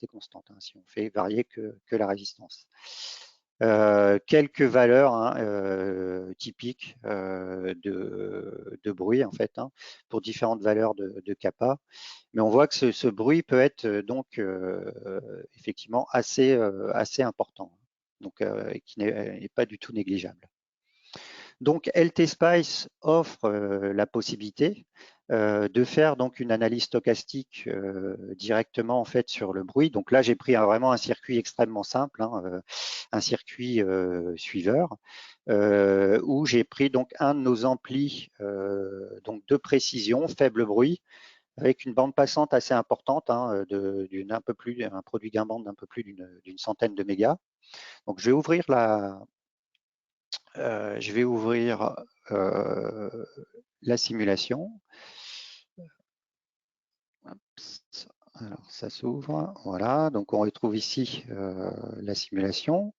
constante si on fait varier que la résistance. Quelques valeurs typiques de bruit en fait, pour différentes valeurs de kappa. Mais on voit que ce bruit peut être donc effectivement assez important, donc qui n'est pas du tout négligeable. Donc LT Spice offre la possibilité de faire donc une analyse stochastique directement en fait sur le bruit. Donc là, j'ai pris vraiment un circuit extrêmement simple, un circuit suiveur, où j'ai pris donc un de nos amplis donc de précision, faible bruit, avec une bande passante assez importante, un produit gain bande d'un peu plus d'une centaine de mégas. Donc je vais ouvrir la simulation. Alors, ça s'ouvre. Voilà. Donc, on retrouve ici la simulation.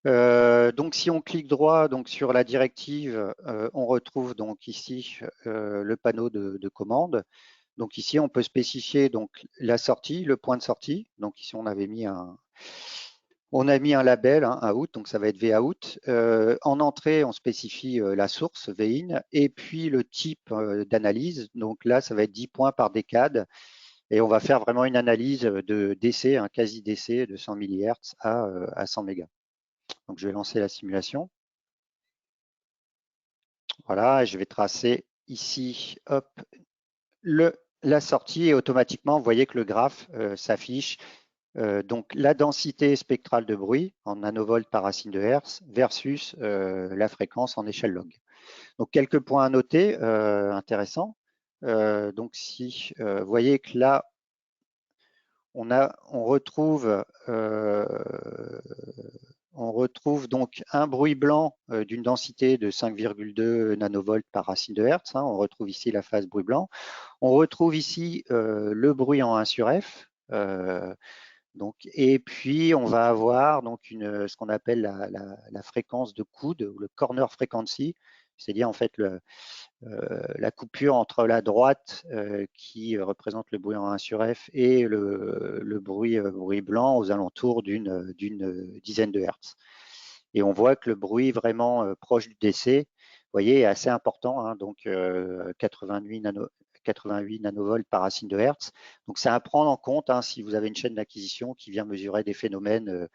Donc, si on clique droit donc, sur la directive, on retrouve donc ici le panneau de commande. Donc ici, on peut spécifier donc la sortie, le point de sortie. Donc ici, on a mis un label, un out, donc ça va être vout. En entrée, on spécifie la source, vin, et puis le type d'analyse. Donc là, ça va être 10 points par décade. Et on va faire vraiment une analyse de DC, un quasi DC de 100 MHz à 100 mégas. Donc je vais lancer la simulation. Voilà, et je vais tracer ici, hop, la sortie et automatiquement, vous voyez que le graphe s'affiche. Donc la densité spectrale de bruit en nanovolts par racine de Hertz versus la fréquence en échelle log. Donc quelques points à noter intéressants. Donc si vous voyez que là, on retrouve donc un bruit blanc d'une densité de 5,2 nanovolts par racine de Hertz. On retrouve ici la phase bruit blanc. On retrouve ici le bruit en 1 sur F. Donc, et puis, on va avoir donc ce qu'on appelle la fréquence de coude, ou le corner frequency, c'est-à-dire en fait la coupure entre la droite qui représente le bruit en 1 sur F et le bruit blanc aux alentours d'une dizaine de Hertz. Et on voit que le bruit vraiment proche du DC, vous voyez, est assez important, hein, donc 88 nanovolts par racine de Hertz. Donc, c'est à prendre en compte hein, si vous avez une chaîne d'acquisition qui vient mesurer des phénomènes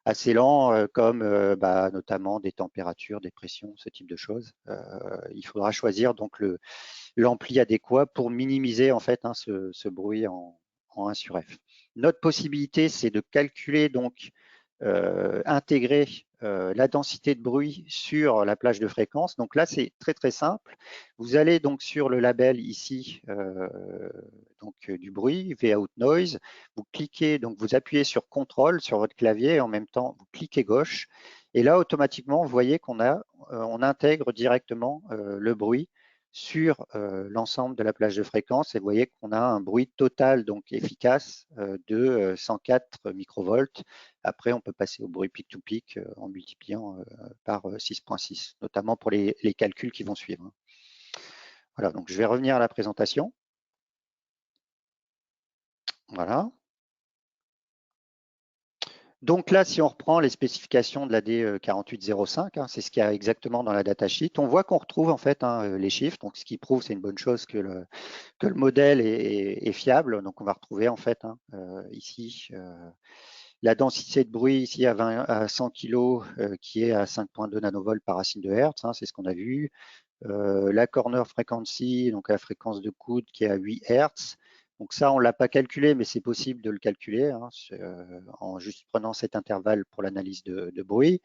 assez lents comme notamment des températures, des pressions, ce type de choses. Il faudra choisir donc l'ampli adéquat pour minimiser en fait hein, ce bruit en 1 sur F. Notre possibilité, c'est de calculer donc intégrer la densité de bruit sur la plage de fréquence. Donc là, c'est très très simple. Vous allez donc sur le label ici du bruit, vout noise. Vous cliquez, donc vous appuyez sur contrôle sur votre clavier et en même temps vous cliquez gauche. Et là, automatiquement, vous voyez qu'on on intègre directement le bruit sur l'ensemble de la plage de fréquence et vous voyez qu'on a un bruit total donc efficace de 104 microvolts. Après, on peut passer au bruit peak-to-peak en multipliant par 6,6, notamment pour les calculs qui vont suivre. Voilà, donc je vais revenir à la présentation. Voilà. Donc là, si on reprend les spécifications de l'AD4805, c'est ce qu'il y a exactement dans la datasheet, on voit qu'on retrouve en fait les chiffres, donc ce qui prouve, c'est une bonne chose que le modèle est fiable. Donc on va retrouver en fait ici la densité de bruit ici à 100 kg qui est à 5,2 nanovolts par racine de Hertz, c'est ce qu'on a vu. La corner frequency, donc la fréquence de coude qui est à 8 Hertz. Donc ça, on ne l'a pas calculé, mais c'est possible de le calculer en juste prenant cet intervalle pour l'analyse de bruit.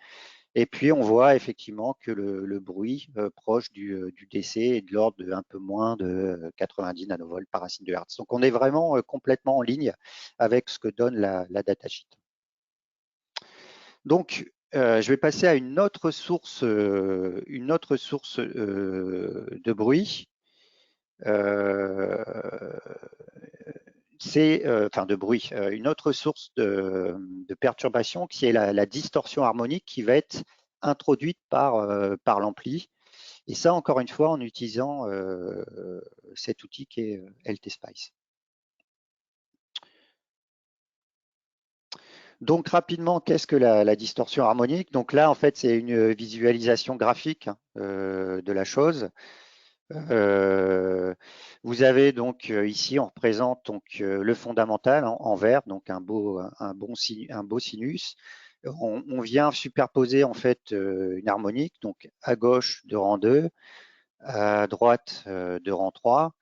Et puis, on voit effectivement que le bruit proche du DC est de l'ordre de un peu moins de 90 nanovolts par racine de Hertz. Donc, on est vraiment complètement en ligne avec ce que donne la datasheet. Donc, je vais passer à une autre source de bruit. De bruit, une autre source de perturbation qui est la distorsion harmonique qui va être introduite par l'ampli. Et ça, encore une fois, en utilisant cet outil qui est LTSpice. Donc rapidement, qu'est-ce que la distorsion harmonique? Donc là, en fait, c'est une visualisation graphique de la chose. Vous avez donc ici, on représente donc le fondamental en vert, donc un beau sinus. On vient superposer en fait une harmonique, donc à gauche de rang 2, à droite de rang 3.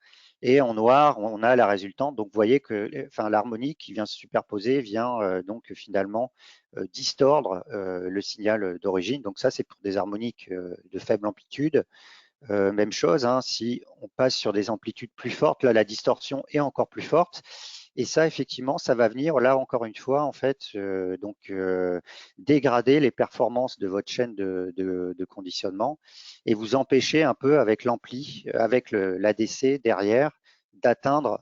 Et en noir, on a la résultante. Donc, vous voyez que l'harmonique qui vient se superposer vient donc finalement distordre le signal d'origine. Donc, ça, c'est pour des harmoniques de faible amplitude. Même chose, si on passe sur des amplitudes plus fortes, là, la distorsion est encore plus forte. Et ça, effectivement, ça va venir, là, encore une fois, en fait, dégrader les performances de votre chaîne de conditionnement et vous empêcher un peu avec l'ampli, avec l'ADC derrière, d'atteindre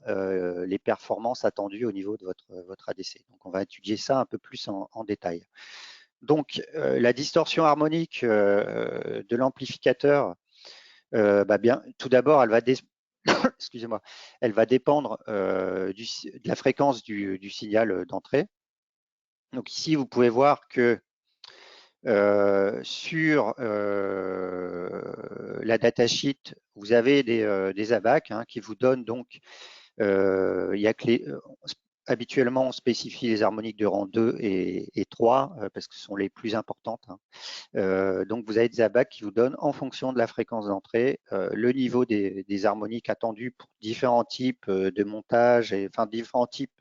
les performances attendues au niveau de votre ADC. Donc, on va étudier ça un peu plus en détail. Donc, la distorsion harmonique de l'amplificateur, tout d'abord, elle va excusez-moi, elle va dépendre de la fréquence du signal d'entrée. Donc ici, vous pouvez voir que sur la datasheet, vous avez des ABAC qui vous donnent donc, habituellement, on spécifie les harmoniques de rang 2 et 3 parce que ce sont les plus importantes. Donc, vous avez des ABAC qui vous donnent, en fonction de la fréquence d'entrée, le niveau des harmoniques attendus pour différents types de montage, enfin différents types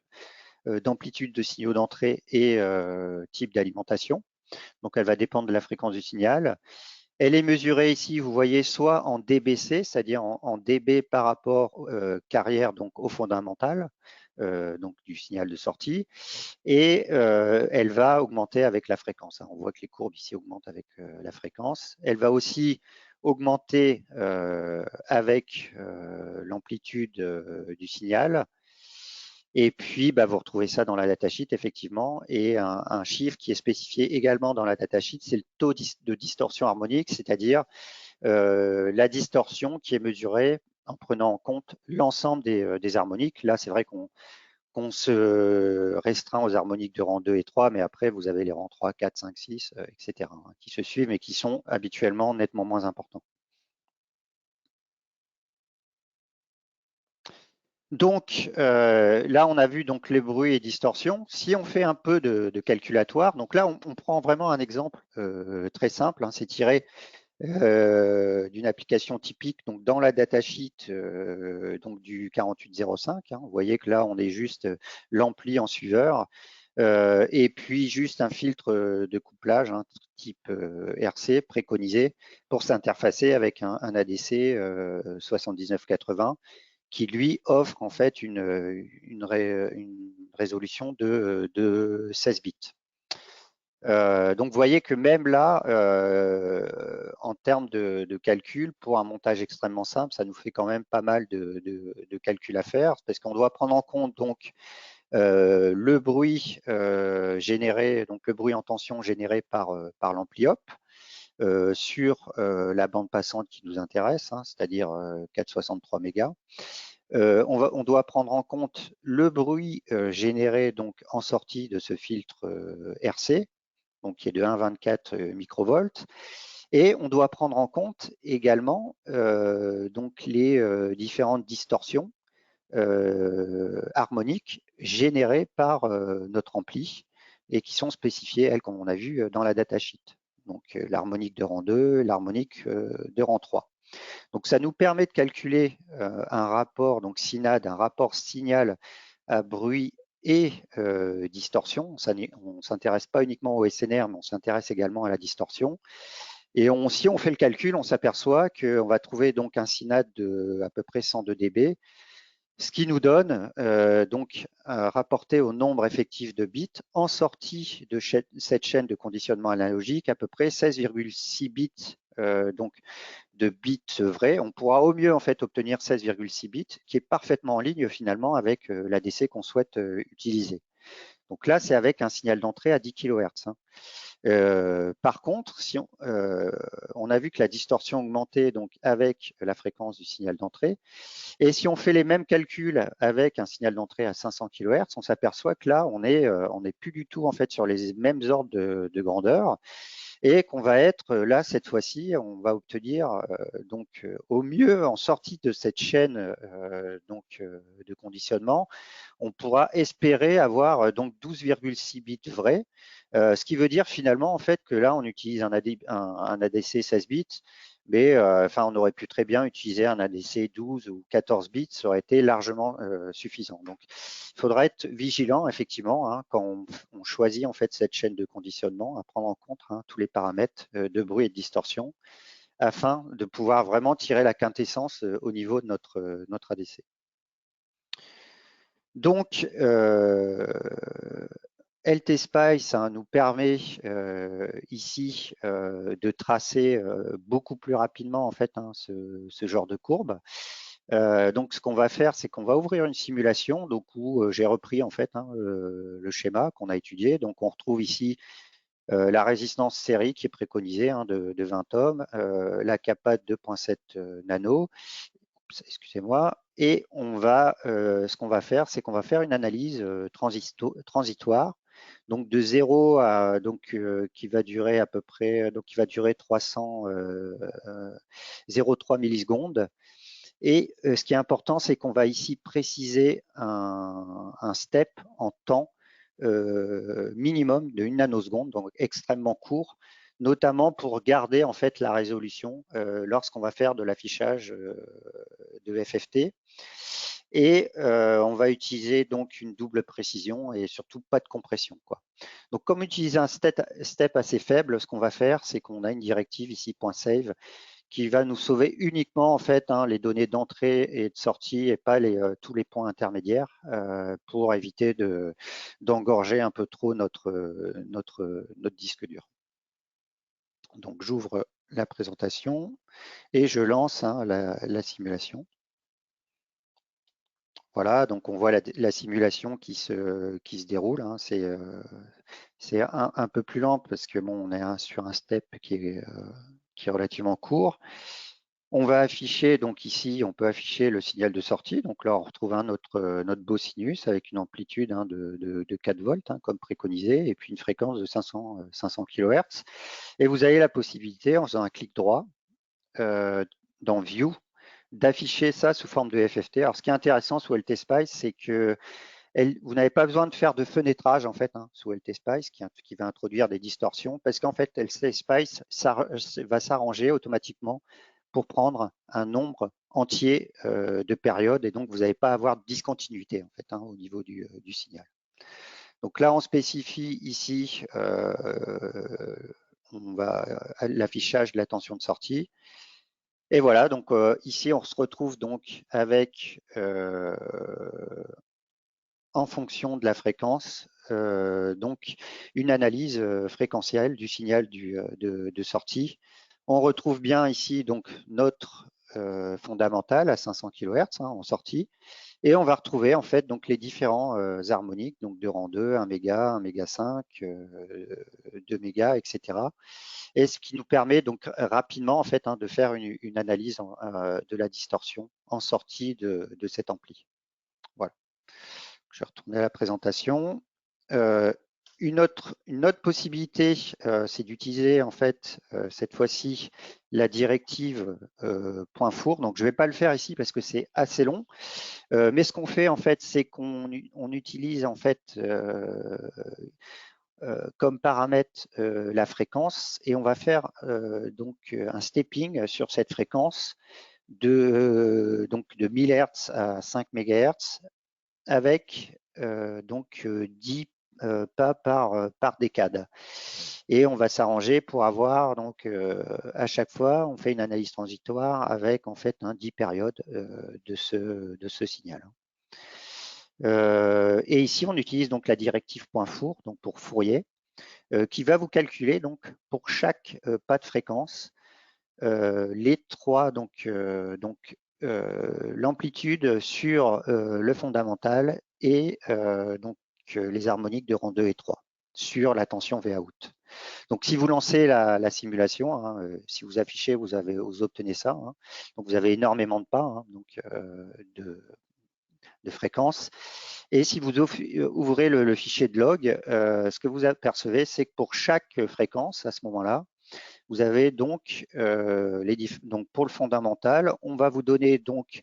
d'amplitude de signaux d'entrée et type d'alimentation. Donc, elle va dépendre de la fréquence du signal. Elle est mesurée ici, vous voyez, soit en DBC, c'est-à-dire en dB par rapport carrière, donc au fondamental, donc du signal de sortie, et elle va augmenter avec la fréquence. On voit que les courbes ici augmentent avec la fréquence. Elle va aussi augmenter avec l'amplitude du signal. Et puis, vous retrouvez ça dans la datasheet, effectivement, et un chiffre qui est spécifié également dans la datasheet, c'est le taux de distorsion harmonique, c'est-à-dire la distorsion qui est mesurée en prenant en compte l'ensemble des harmoniques. Là, c'est vrai qu'on se restreint aux harmoniques de rang 2 et 3, mais après, vous avez les rangs 3, 4, 5, 6, etc., qui se suivent, mais qui sont habituellement nettement moins importants. Donc là, on a vu donc les bruits et distorsions. Si on fait un peu de calculatoire, donc là, on prend vraiment un exemple très simple, c'est tiré d'une application typique. Donc dans la datasheet donc du 4805, vous voyez que là, on est juste l'ampli en suiveur et puis juste un filtre de couplage type RC préconisé pour s'interfacer avec un ADC 7980 qui lui offre en fait une résolution de 16 bits. Donc vous voyez que même là, en termes de calcul, pour un montage extrêmement simple, ça nous fait quand même pas mal de calculs à faire, parce qu'on doit prendre en compte donc le bruit généré, donc le bruit en tension généré par l'ampli op, sur la bande passante qui nous intéresse, c'est-à-dire 463 mégas. On doit prendre en compte le bruit généré donc en sortie de ce filtre RC, donc qui est de 1,24 microvolts. Et on doit prendre en compte également donc les différentes distorsions harmoniques générées par notre ampli et qui sont spécifiées, elles, comme on a vu dans la datasheet. Donc l'harmonique de rang 2, l'harmonique de rang 3. Donc ça nous permet de calculer un rapport, donc SINAD, un rapport signal à bruit et distorsion. On ne s'intéresse pas uniquement au SNR, mais on s'intéresse également à la distorsion. Et si on fait le calcul, on s'aperçoit qu'on va trouver donc un SINAD de à peu près 102 dB, ce qui nous donne donc rapporté au nombre effectif de bits en sortie de cette chaîne de conditionnement analogique à peu près 16,6 bits donc de bits vrais. On pourra au mieux en fait obtenir 16,6 bits, qui est parfaitement en ligne finalement avec l'ADC qu'on souhaite utiliser. Donc là, c'est avec un signal d'entrée à 10 kHz. Par contre, si on a vu que la distorsion augmentait donc avec la fréquence du signal d'entrée, et si on fait les mêmes calculs avec un signal d'entrée à 500 kHz, on s'aperçoit que là, on est plus du tout en fait sur les mêmes ordres de grandeur, et qu'on va être là cette fois-ci, on va obtenir donc au mieux en sortie de cette chaîne de conditionnement, on pourra espérer avoir donc 12,6 bits vrais, ce qui veut dire finalement en fait que là on utilise un ADC 16 bits, mais on aurait pu très bien utiliser un ADC 12 ou 14 bits, ça aurait été largement suffisant. Donc il faudra être vigilant effectivement quand on choisit en fait cette chaîne de conditionnement, à prendre en compte tous les paramètres de bruit et de distorsion afin de pouvoir vraiment tirer la quintessence au niveau de notre ADC. Donc, LT-Spice nous permet ici de tracer beaucoup plus rapidement en fait ce genre de courbe. Donc, ce qu'on va faire, c'est qu'on va ouvrir une simulation, donc où j'ai repris en fait le schéma qu'on a étudié. Donc, on retrouve ici la résistance série qui est préconisée de 20 ohms, la capa de 2,7 nano, excusez-moi, et ce qu'on va faire, c'est qu'on va faire une analyse transitoire, donc de 0 à qui va durer à peu près, donc qui va durer 0,3 millisecondes. Et ce qui est important, c'est qu'on va ici préciser un step en temps minimum de 1 nanoseconde, donc extrêmement court, notamment pour garder en fait la résolution lorsqu'on va faire de l'affichage de FFT. Et on va utiliser donc une double précision et surtout pas de compression, quoi. Donc, comme utiliser un step assez faible, ce qu'on va faire, c'est qu'on a une directive ici .save qui va nous sauver uniquement en fait les données d'entrée et de sortie et pas tous les points intermédiaires pour éviter d'engorger un peu trop notre disque dur. Donc j'ouvre la présentation et je lance la simulation. Voilà, donc on voit la simulation qui se déroule. C'est un peu plus lent parce que bon, on est sur un step qui est relativement court. On va afficher, donc ici, on peut afficher le signal de sortie. Donc là, on retrouve notre beau sinus avec une amplitude de 4 volts, comme préconisé, et puis une fréquence de 500 kHz. Et vous avez la possibilité, en faisant un clic droit dans View, d'afficher ça sous forme de FFT. Alors, ce qui est intéressant sous LTSpice, c'est que vous n'avez pas besoin de faire de fenêtrage en fait sous LTSpice qui va introduire des distorsions parce qu'en fait LTSpice va s'arranger automatiquement pour prendre un nombre entier de périodes et donc vous n'allez pas avoir de discontinuité en fait au niveau du signal. Donc là on spécifie ici l'affichage de la tension de sortie. Et voilà, donc ici on se retrouve donc avec en fonction de la fréquence, donc une analyse fréquentielle du signal de sortie. On retrouve bien ici donc notre fondamental à 500 kHz en sortie, et on va retrouver en fait donc les différents harmoniques, donc de rang 2, 1 méga, 1 méga 5, 2 mégas, etc. Et ce qui nous permet donc rapidement en fait de faire une analyse de la distorsion en sortie de cet ampli. Voilà. Je vais retourner à la présentation. Une autre possibilité, c'est d'utiliser en fait cette fois-ci la directive point four. Donc je ne vais pas le faire ici parce que c'est assez long. Mais ce qu'on fait en fait, c'est qu'on utilise en fait comme paramètre la fréquence et on va faire donc un stepping sur cette fréquence de 1000 Hz à 5 MHz avec donc 10 pas par décade. Et on va s'arranger pour avoir donc à chaque fois, on fait une analyse transitoire avec en fait 10 périodes de ce signal. Et ici, on utilise donc la directive .four, donc pour Fourier, qui va vous calculer donc pour chaque pas de fréquence les trois l'amplitude sur le fondamental et donc les harmoniques de rang 2 et 3 sur la tension Vout. Donc si vous lancez la simulation, si vous affichez, vous obtenez ça. Donc vous avez énormément de pas de fréquences. Et si vous ouvrez le fichier de log, ce que vous apercevez, c'est que pour chaque fréquence à ce moment-là, vous avez donc, donc pour le fondamental, on va vous donner donc,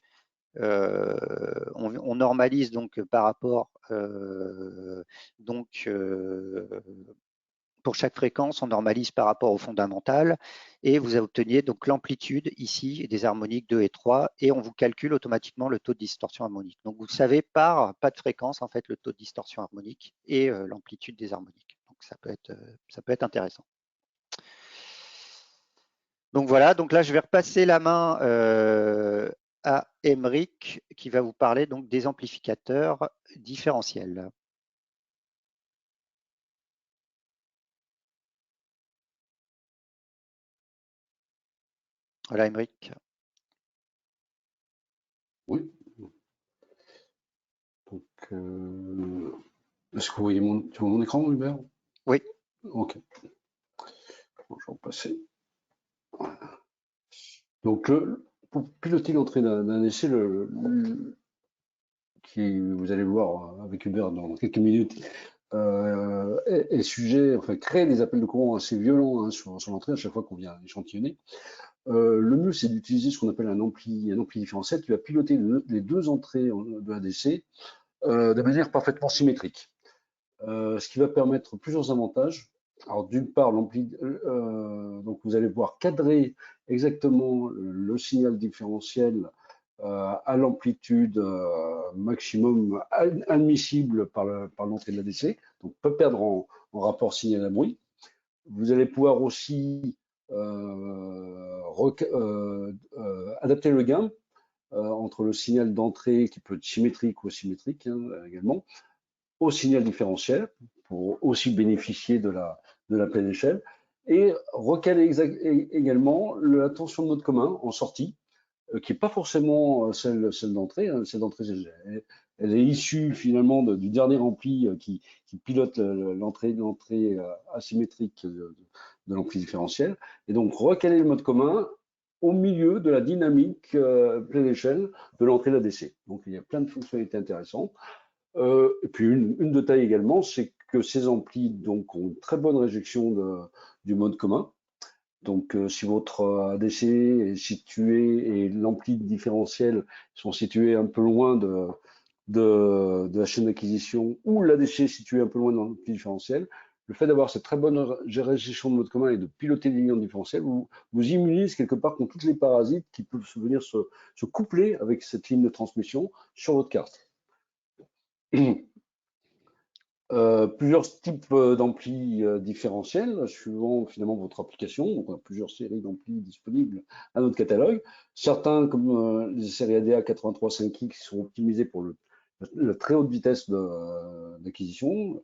on normalise donc par rapport, pour chaque fréquence, on normalise par rapport au fondamental et vous obteniez donc l'amplitude ici des harmoniques 2 et 3 et on vous calcule automatiquement le taux de distorsion harmonique. Donc vous savez par pas de fréquence en fait le taux de distorsion harmonique et l'amplitude des harmoniques. Donc ça peut être intéressant. Donc voilà, donc là je vais repasser la main à Émeric qui va vous parler donc des amplificateurs différentiels. Voilà Émeric. Oui. Donc, est-ce que vous voyez tu vois mon écran, Hubert? Oui, Ok. Bon, je vais en passer. Donc, pour piloter l'entrée d'un essai, qui, vous allez le voir avec Hubert dans quelques minutes, est sujet, enfin, crée des appels de courant assez violents, hein, sur l'entrée à chaque fois qu'on vient échantillonner. Le mieux, c'est d'utiliser ce qu'on appelle un ampli différentiel qui va piloter les deux entrées de ADC de manière parfaitement symétrique. Ce qui va permettre plusieurs avantages. Alors, d'une part, donc vous allez pouvoir cadrer exactement le signal différentiel à l'amplitude maximum admissible par l'entrée de l'ADC, donc pas perdre en rapport signal à bruit. Vous allez pouvoir aussi adapter le gain entre le signal d'entrée qui peut être symétrique ou asymétrique, hein, également, au signal différentiel pour aussi bénéficier de la pleine échelle et recaler également la tension de mode commun en sortie qui n'est pas forcément celle d'entrée. Hein. Celle d'entrée, elle est issue finalement du dernier ampli qui pilote l'entrée asymétrique de l'ampli différentiel. Et donc, recaler le mode commun au milieu de la dynamique pleine échelle de l'entrée de l'ADC. Donc, il y a plein de fonctionnalités intéressantes. Et puis, une de taille également, c'est que ces amplis donc, ont une très bonne réjection du mode commun. Donc, si votre ADC est situé et l'ampli différentiel sont situés un peu loin de la chaîne d'acquisition ou l'ADC est situé un peu loin de l'ampli différentiel, le fait d'avoir cette très bonne réjection de mode commun et de piloter les lignes différentielles vous immunise quelque part contre toutes les parasites qui peuvent venir se coupler avec cette ligne de transmission sur votre carte. Plusieurs types d'amplis différentiels suivant finalement votre application. Donc, on a plusieurs séries d'amplis disponibles à notre catalogue. Certains, comme les séries ADA 83.5i, qui sont optimisés pour la très haute vitesse d'acquisition.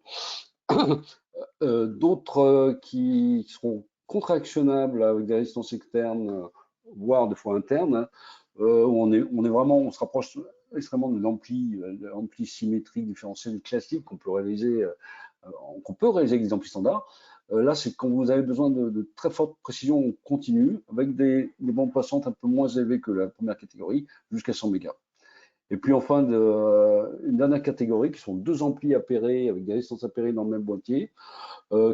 D'autres qui seront contractionnables avec des résistances externes, voire des fois internes, hein, où on est vraiment, on se rapproche extrêmement de l'ampli symétrique différentiel classique qu'on peut réaliser avec des amplis standards. Là, c'est quand vous avez besoin de très forte précision continue, avec des bandes passantes un peu moins élevées que la première catégorie, jusqu'à 100 mégas. Et puis enfin, une dernière catégorie qui sont deux amplis appairés avec des résistances appairées dans le même boîtier,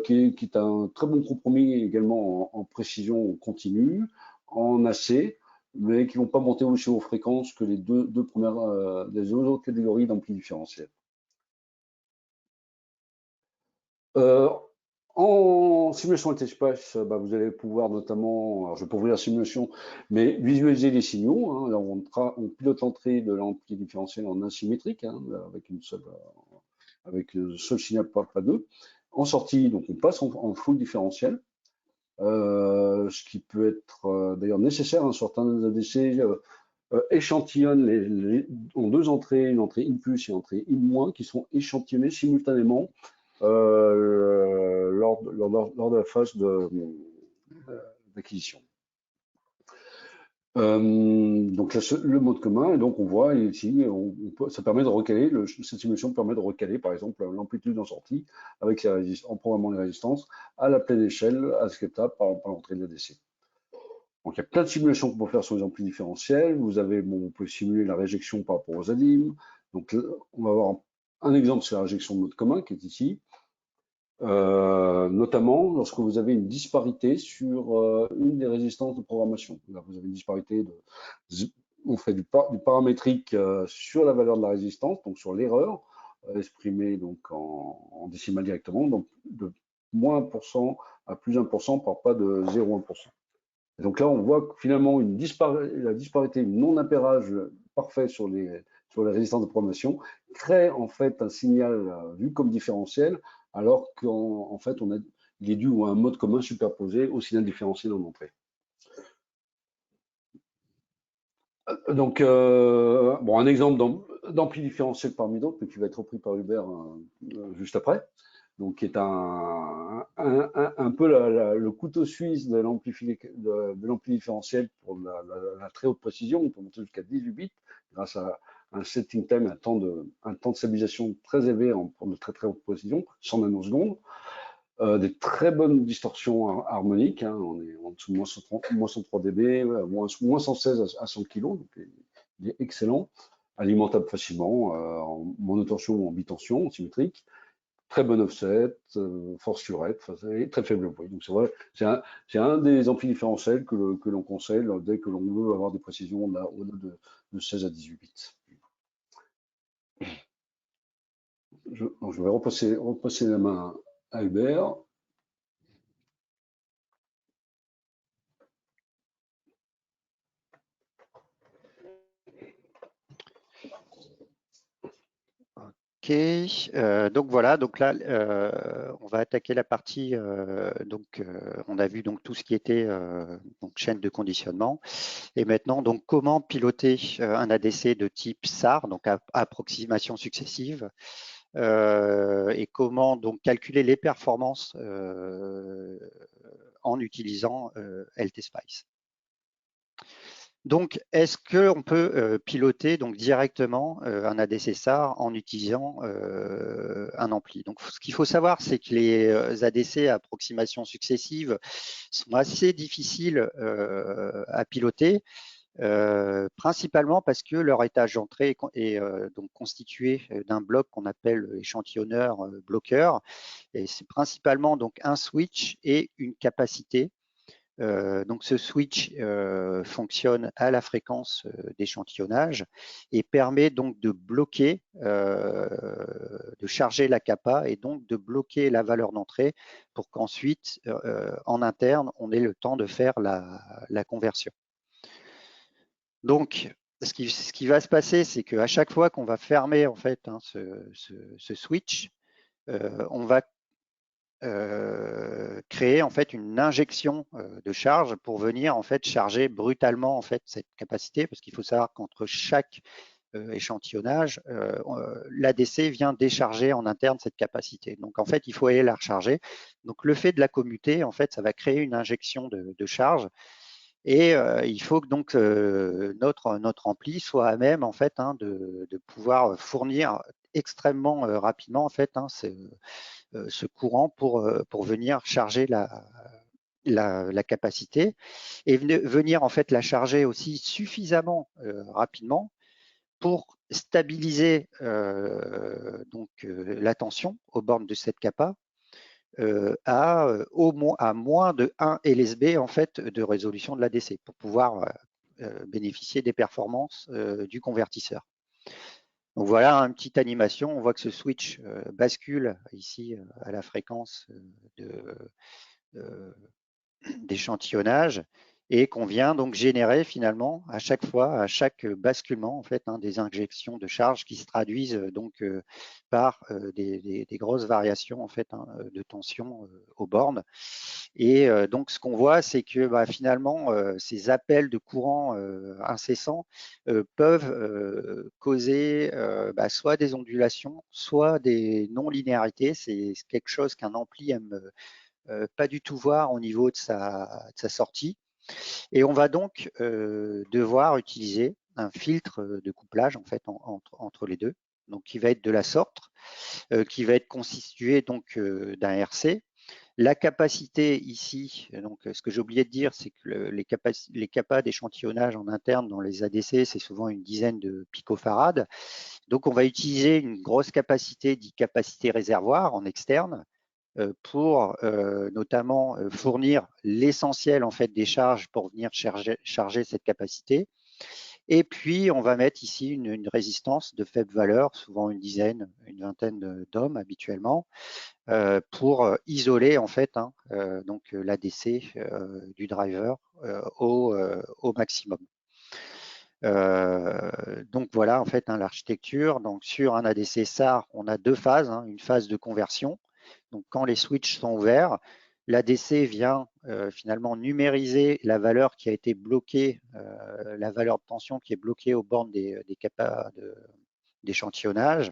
qui est un très bon compromis également en précision continue, en AC, mais qui ne vont pas monter aussi aux fréquences que les deux premières, les deux autres catégories d'amplis différentiels. Euh, En simulation multi-espace, bah, vous allez pouvoir notamment, alors je vais pas ouvrir la simulation, mais visualiser les signaux. Hein. Là, on pilote l'entrée de l'ampli différentiel en asymétrique, hein, avec un seul signal, pas deux. En sortie, donc on passe en full différentiel. Ce qui peut être d'ailleurs nécessaire. Hein, certains ADC échantillonnent en deux entrées, une entrée in plus et une entrée in moins, qui sont échantillonnées simultanément lors de la phase d'acquisition. Donc le mode commun, et donc on voit ici, ça permet de recaler, cette simulation permet de recaler par exemple l'amplitude en sortie avec en programmant les résistances à la pleine échelle acceptable par l'entrée de l'ADC. Donc il y a plein de simulations qu'on peut faire sur les amplis différentiels. Vous pouvez simuler la réjection par rapport aux animes. Donc on va avoir un exemple, c'est la réjection de mode commun qui est ici. Notamment lorsque vous avez une disparité sur une des résistances de programmation. Là, vous avez une disparité on fait du paramétrique sur la valeur de la résistance, donc sur l'erreur, exprimée donc en décimale directement, donc de moins 1% à plus 1% par pas de 0,1%. Et donc là, on voit finalement la disparité, une non-appairage parfait sur les résistances de programmation crée en fait un signal vu comme différentiel, alors qu'en fait, il est dû à un mode commun superposé au signal différentiel en entrée. Donc, un exemple d'ampli différentiel parmi d'autres, mais qui va être repris par Hubert juste après. donc qui est un peu le couteau suisse de l'ampli différentiel pour la très haute précision. On peut monter jusqu'à 18 bits grâce à un setting time, un temps de stabilisation très élevé pour de très très haute précision, 100 nanosecondes. Des très bonnes distorsions harmoniques, hein, on est en dessous de moins 103 dB, moins 116 à 100 kg, donc il est excellent, alimentable facilement, en monotension ou en bitension, symétrique, très bon offset, force surette, et très faible bruit. Donc c'est vrai, c'est un des amplis différentiels que l'on conseille dès que l'on veut avoir des précisions au-delà de 16 à 18 bits. Je vais repasser la main à Hubert. Ok, donc voilà, donc là, on va attaquer la partie, on a vu donc tout ce qui était donc chaîne de conditionnement, et maintenant donc comment piloter un ADC de type SAR, donc approximation successive, et comment donc calculer les performances en utilisant LTSpice. Donc, est-ce qu'on peut piloter donc directement un ADC SAR en utilisant un ampli? Donc, ce qu'il faut savoir, c'est que les ADC à approximation successive sont assez difficiles à piloter, principalement parce que leur étage d'entrée est donc constitué d'un bloc qu'on appelle échantillonneur bloqueur, et c'est principalement donc un switch et une capacité. Donc ce switch fonctionne à la fréquence d'échantillonnage et permet donc de bloquer, de charger la capa et donc de bloquer la valeur d'entrée pour qu'ensuite, en interne, on ait le temps de faire la conversion. Donc, ce qui va se passer, c'est qu'à chaque fois qu'on va fermer en fait ce switch, on va créer en fait une injection de charge pour venir en fait charger brutalement en fait cette capacité, parce qu'il faut savoir qu'entre chaque échantillonnage, l'ADC vient décharger en interne cette capacité. Donc en fait, il faut aller la recharger. Donc le fait de la commuter, en fait, ça va créer une injection de charge. Et il faut que donc notre ampli soit à même en fait de pouvoir fournir extrêmement rapidement en fait ce courant pour venir charger la capacité et venir en fait la charger aussi suffisamment rapidement pour stabiliser la tension aux bornes de cette capa à moins de 1 LSB en fait de résolution de l'ADC pour pouvoir bénéficier des performances du convertisseur. Donc voilà une petite animation, on voit que ce switch bascule ici à la fréquence d'échantillonnage et qu'on vient donc générer finalement à chaque fois, à chaque basculement en fait, des injections de charge qui se traduisent donc par des grosses variations en fait de tension aux bornes. Et donc ce qu'on voit, c'est que finalement ces appels de courant incessants peuvent causer soit des ondulations, soit des non-linéarités. C'est quelque chose qu'un ampli aime pas du tout voir au niveau de sa sortie. Et on va donc devoir utiliser un filtre de couplage en fait entre les deux, donc qui va être de la sorte, qui va être constitué donc d'un RC. La capacité ici, donc ce que j'ai oublié de dire, c'est que les capas d'échantillonnage en interne dans les ADC, c'est souvent une dizaine de picofarads. Donc on va utiliser une grosse capacité, dit capacité réservoir en externe, pour notamment fournir l'essentiel en fait des charges pour venir charger cette capacité. Et puis on va mettre ici une résistance de faible valeur, souvent une dizaine, une vingtaine d'ohms habituellement, pour isoler en fait donc l'ADC du driver au maximum. Donc voilà en fait l'architecture. Donc sur un ADC SAR, on a deux phases, une phase de conversion. Donc quand les switches sont ouverts, l'ADC vient finalement numériser la valeur qui a été bloquée, la valeur de tension qui est bloquée aux bornes des capas d'échantillonnage.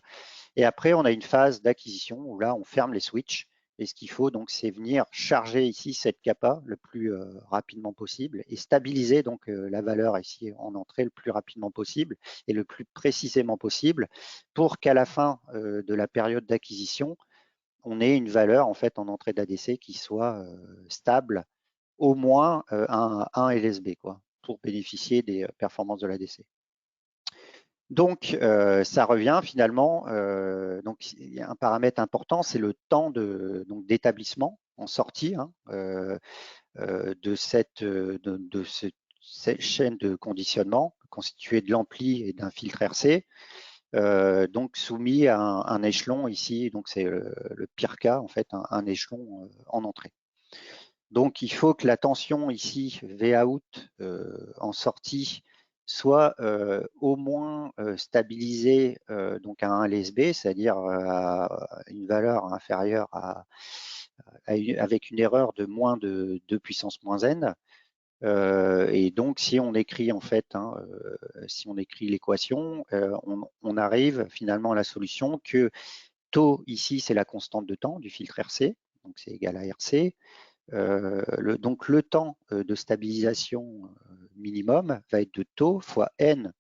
Et après, on a une phase d'acquisition où là, on ferme les switches. Et ce qu'il faut, donc, c'est venir charger ici cette capa le plus rapidement possible et stabiliser donc la valeur ici en entrée le plus rapidement possible et le plus précisément possible pour qu'à la fin de la période d'acquisition, on ait une valeur en fait en entrée d'ADC qui soit stable, au moins un LSB, quoi, pour bénéficier des performances de l'ADC. Donc, ça revient finalement, donc il y a un paramètre important, c'est le temps d'établissement en sortie hein, de cette chaîne de conditionnement constituée de l'ampli et d'un filtre RC, donc soumis à un échelon ici, donc c'est le pire cas en fait, un échelon en entrée. Donc, il faut que la tension ici, Vout en sortie, soit au moins stabilisée donc à un LSB, c'est-à-dire à une valeur inférieure avec une erreur de moins de 2 puissance moins n. Et donc, si on écrit en fait, hein, si on écrit l'équation, on arrive finalement à la solution que taux ici, c'est la constante de temps du filtre RC, donc c'est égal à RC. Donc le temps de stabilisation minimum va être de taux fois n,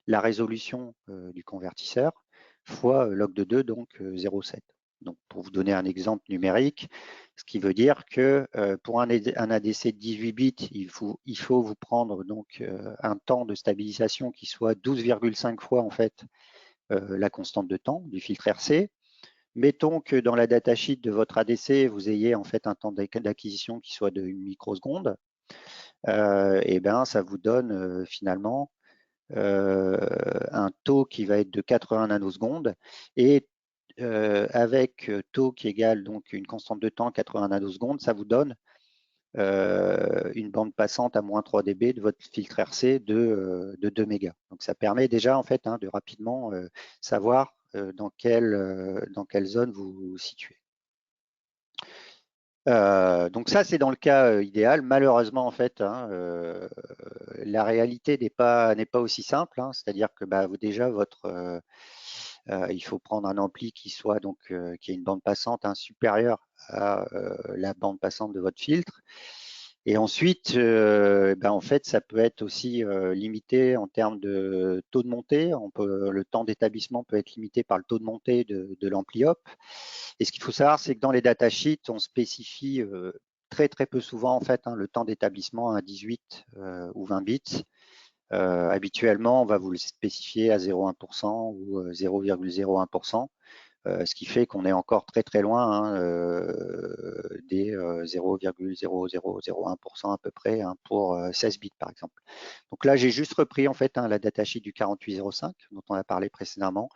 la résolution du convertisseur, fois log de 2, donc 0,7. Donc pour vous donner un exemple numérique, ce qui veut dire que pour un ADC de 18 bits, il faut vous prendre donc un temps de stabilisation qui soit 12,5 fois en fait la constante de temps du filtre RC. Mettons que dans la datasheet de votre ADC, vous ayez en fait un temps d'acquisition qui soit de 1 microseconde. Et bien, ça vous donne finalement un taux qui va être de 80 nanosecondes. Et avec taux qui égale donc une constante de temps 80 nanosecondes, ça vous donne une bande passante à moins 3 dB de votre filtre RC de 2 mégas. Donc ça permet déjà en fait hein, de rapidement savoir dans quelle zone vous vous situez. Donc ça, c'est dans le cas idéal. Malheureusement, en fait, hein, la réalité n'est pas aussi simple. Hein. C'est-à-dire que bah, déjà, il faut prendre un ampli qui soit donc qui ait une bande passante hein, supérieure à la bande passante de votre filtre. Et ensuite, ben, en fait, ça peut être aussi limité en termes de taux de montée. Le temps d'établissement peut être limité par le taux de montée de l'ampli hop. Et ce qu'il faut savoir, c'est que dans les datasheets, on spécifie très peu souvent en fait hein, le temps d'établissement à 18 ou 20 bits. Habituellement, on va vous le spécifier à 0,1% ou 0,01%, ce qui fait qu'on est encore très loin hein, des 0,0001% à peu près hein, pour 16 bits par exemple. Donc là, j'ai juste repris en fait hein, la datasheet du 4805 dont on a parlé précédemment.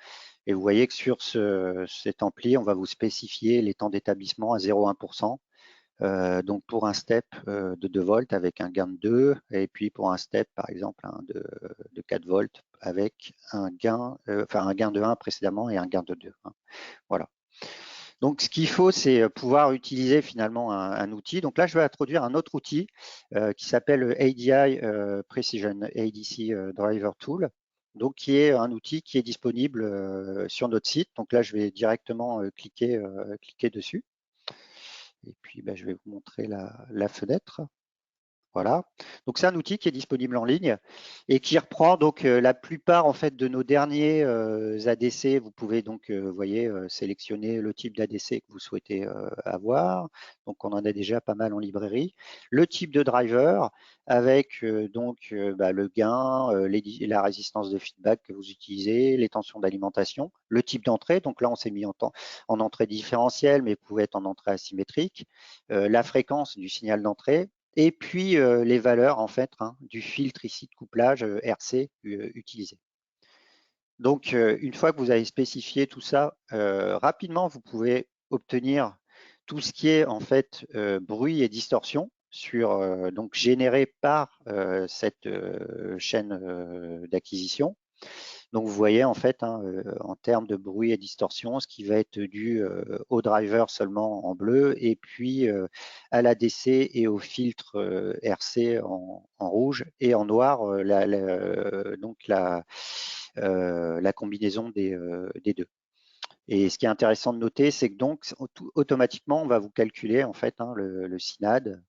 Et vous voyez que sur cet ampli, on va vous spécifier les temps d'établissement à 0,1%. Donc pour un step de 2 volts avec un gain de 2, et puis pour un step par exemple hein, de 4 volts avec un gain de 1 précédemment et un gain de 2. Hein. Voilà. Donc ce qu'il faut, c'est pouvoir utiliser finalement un outil. Donc là, je vais introduire un autre outil qui s'appelle ADI Precision ADC Driver Tool. Donc qui est un outil qui est disponible sur notre site. Donc là, je vais directement cliquer dessus. Et puis, je vais vous montrer la fenêtre. Voilà. Donc, c'est un outil qui est disponible en ligne et qui reprend donc la plupart en fait de nos derniers ADC. Vous pouvez donc, vous voyez, sélectionner le type d'ADC que vous souhaitez avoir. Donc, on en a déjà pas mal en librairie. Le type de driver avec donc le gain, la résistance de feedback que vous utilisez, les tensions d'alimentation, le type d'entrée. Donc là, on s'est mis en entrée différentielle, mais vous pouvez être en entrée asymétrique, la fréquence du signal d'entrée. Et puis les valeurs en fait hein, du filtre ici de couplage RC utilisé. Donc une fois que vous avez spécifié tout ça, rapidement vous pouvez obtenir tout ce qui est en fait bruit et distorsion donc généré par cette chaîne d'acquisition. Donc vous voyez en fait hein, en termes de bruit et distorsion, ce qui va être dû au driver seulement en bleu et puis à l'ADC et au filtre RC en rouge et en noir donc la combinaison des deux. Et ce qui est intéressant de noter, c'est que donc automatiquement, on va vous calculer en fait le SINAD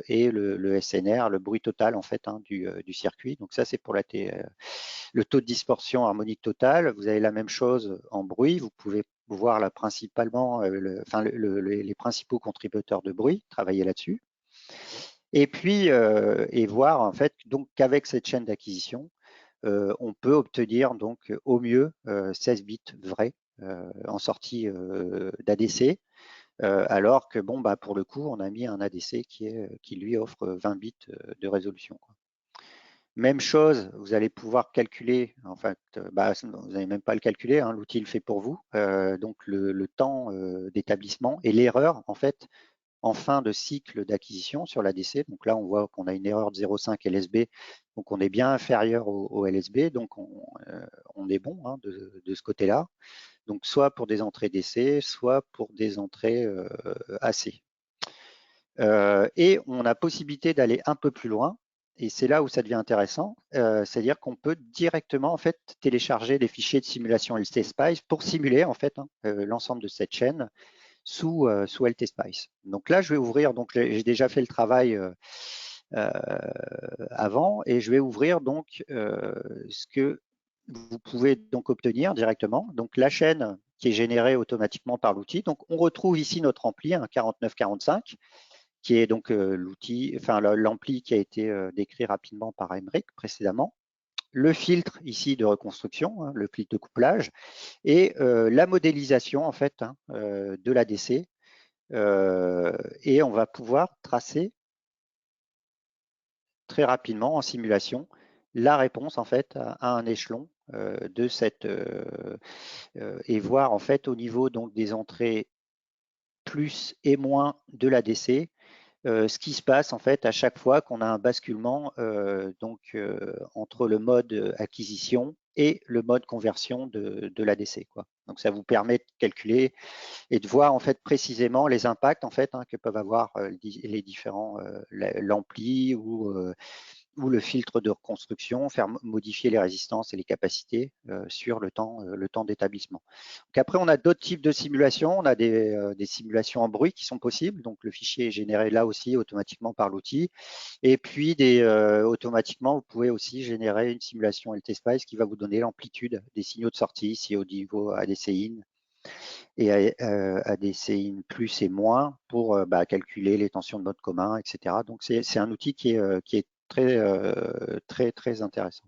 et le SNR, le bruit total en fait du circuit. Donc ça, c'est pour le taux de distorsion harmonique totale. Vous avez la même chose en bruit. Vous pouvez voir là principalement les principaux contributeurs de bruit, travailler là-dessus. Et puis et voir en fait donc qu'avec cette chaîne d'acquisition, on peut obtenir donc au mieux 16 bits vrais en sortie d'ADC, alors que bon bah pour le coup on a mis un ADC qui lui offre 20 bits de résolution, quoi. Même chose, vous allez pouvoir calculer, en fait, vous n'allez même pas le calculer, hein, l'outil le fait pour vous, donc le temps d'établissement et l'erreur en fait en fin de cycle d'acquisition sur l'ADC. Donc là, on voit qu'on a une erreur de 0,5 LSB, donc on est bien inférieur au LSB, donc on est bon de ce côté-là. Donc soit pour des entrées DC, soit pour des entrées AC. Et on a possibilité d'aller un peu plus loin, et c'est là où ça devient intéressant, c'est-à-dire qu'on peut directement en fait télécharger des fichiers de simulation LTSpice pour simuler en fait l'ensemble de cette chaîne sous LTSpice. Donc là, je vais ouvrir, donc j'ai déjà fait le travail avant, et je vais ouvrir donc ce que vous pouvez donc obtenir directement. Donc la chaîne qui est générée automatiquement par l'outil. Donc on retrouve ici notre ampli, un 4945, qui est donc l'outil, enfin l'ampli qui a été décrit rapidement par Emmerich précédemment. Le filtre ici de reconstruction, le filtre de couplage, et la modélisation en fait de l'ADC. Et on va pouvoir tracer très rapidement en simulation la réponse en fait à un échelon de cette et voir en fait au niveau donc des entrées plus et moins de l'ADC ce qui se passe en fait à chaque fois qu'on a un basculement entre le mode acquisition et le mode conversion de l'ADC, quoi. Donc ça vous permet de calculer et de voir en fait précisément les impacts en fait que peuvent avoir les différents l'ampli ou le filtre de reconstruction, faire modifier les résistances et les capacités sur le temps d'établissement. Donc après, on a d'autres types de simulations. On a des simulations en bruit qui sont possibles. Donc le fichier est généré là aussi automatiquement par l'outil. Et puis automatiquement, vous pouvez aussi générer une simulation LTSpice qui va vous donner l'amplitude des signaux de sortie, ici au niveau ADC-in et ADC-in plus et moins pour calculer les tensions de mode commun, etc. Donc c'est un outil qui est très intéressant.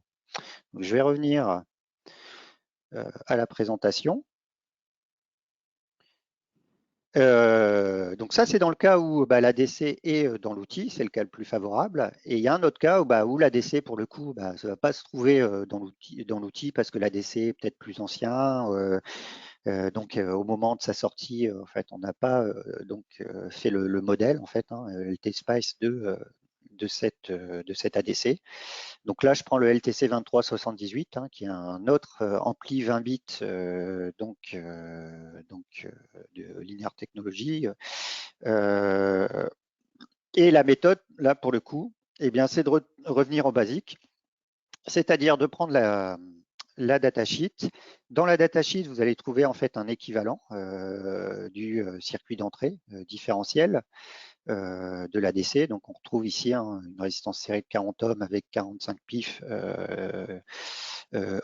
Donc, je vais revenir à la présentation. Donc ça, c'est dans le cas où l'ADC est dans l'outil, c'est le cas le plus favorable. Et il y a un autre cas où l'ADC, pour le coup, ça ne va pas se trouver dans l'outil parce que l'ADC est peut-être plus ancien. Donc au moment de sa sortie, en fait, on n'a pas fait le modèle, en fait, LTSpice de cette ADC. Donc là, je prends le LTC 2378, qui est un autre ampli 20 bits de Linear Technology. Et la méthode, là, pour le coup, c'est de revenir au basique, c'est-à-dire de prendre la datasheet. Dans la datasheet, vous allez trouver en fait un équivalent du circuit d'entrée différentiel de l'ADC. Donc on retrouve ici une résistance série de 40 ohms avec 45 pif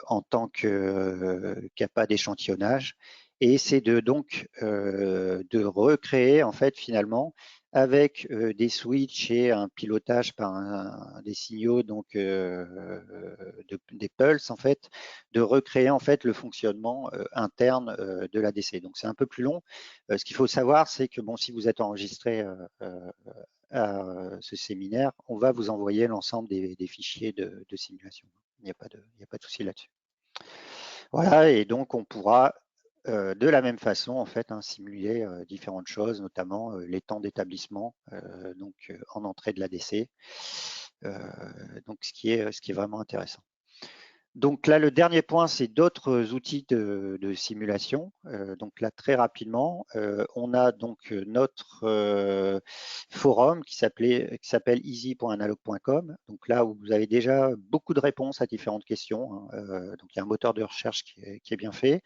en tant que kappa d'échantillonnage. Et c'est de recréer en fait finalement avec des switches et un pilotage par des signaux des pulses en fait, de recréer en fait le fonctionnement interne de l'ADC. Donc c'est un peu plus long. Ce qu'il faut savoir, c'est que bon, si vous êtes enregistré à ce séminaire, on va vous envoyer l'ensemble des fichiers de simulation. Il n'y a pas de souci là-dessus. Voilà, et donc on pourra de la même façon en fait simuler différentes choses, notamment les temps d'établissement en entrée de l'ADC, donc ce qui est vraiment intéressant. Donc là, le dernier point, c'est d'autres outils de simulation. Donc là, très rapidement, on a donc notre forum qui s'appelle easy.analog.com. Donc là, où vous avez déjà beaucoup de réponses à différentes questions, hein. Donc il y a un moteur de recherche qui est bien fait.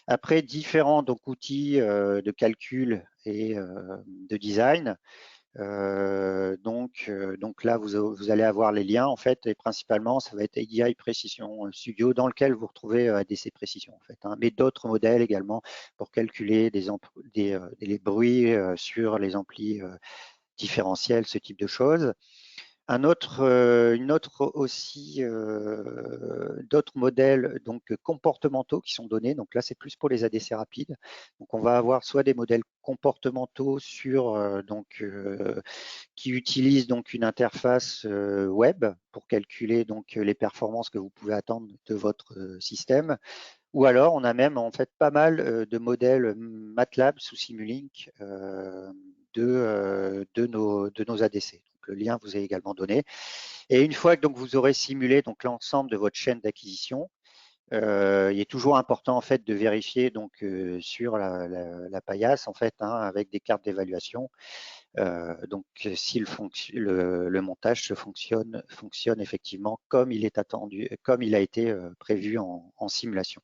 Après, différents donc, outils de calcul et de design. Donc là, vous allez avoir les liens en fait, et principalement, ça va être ADI Precision Studio dans lequel vous retrouvez ADC Précision en fait, hein, mais d'autres modèles également pour calculer les bruits sur les amplis différentiels, ce type de choses. D'autres modèles donc comportementaux qui sont donnés. Donc là, c'est plus pour les ADC rapides. Donc on va avoir soit des modèles comportementaux qui utilisent donc une interface web pour calculer donc les performances que vous pouvez attendre de votre système. Ou alors, on a même en fait pas mal de modèles MATLAB sous Simulink de nos ADC. Donc, le lien vous est également donné. Et une fois que donc, vous aurez simulé donc l'ensemble de votre chaîne d'acquisition, il est toujours important en fait de vérifier donc sur la paillasse en fait, hein, avec des cartes d'évaluation. Donc si le montage fonctionne effectivement comme il est attendu, comme il a été prévu en simulation.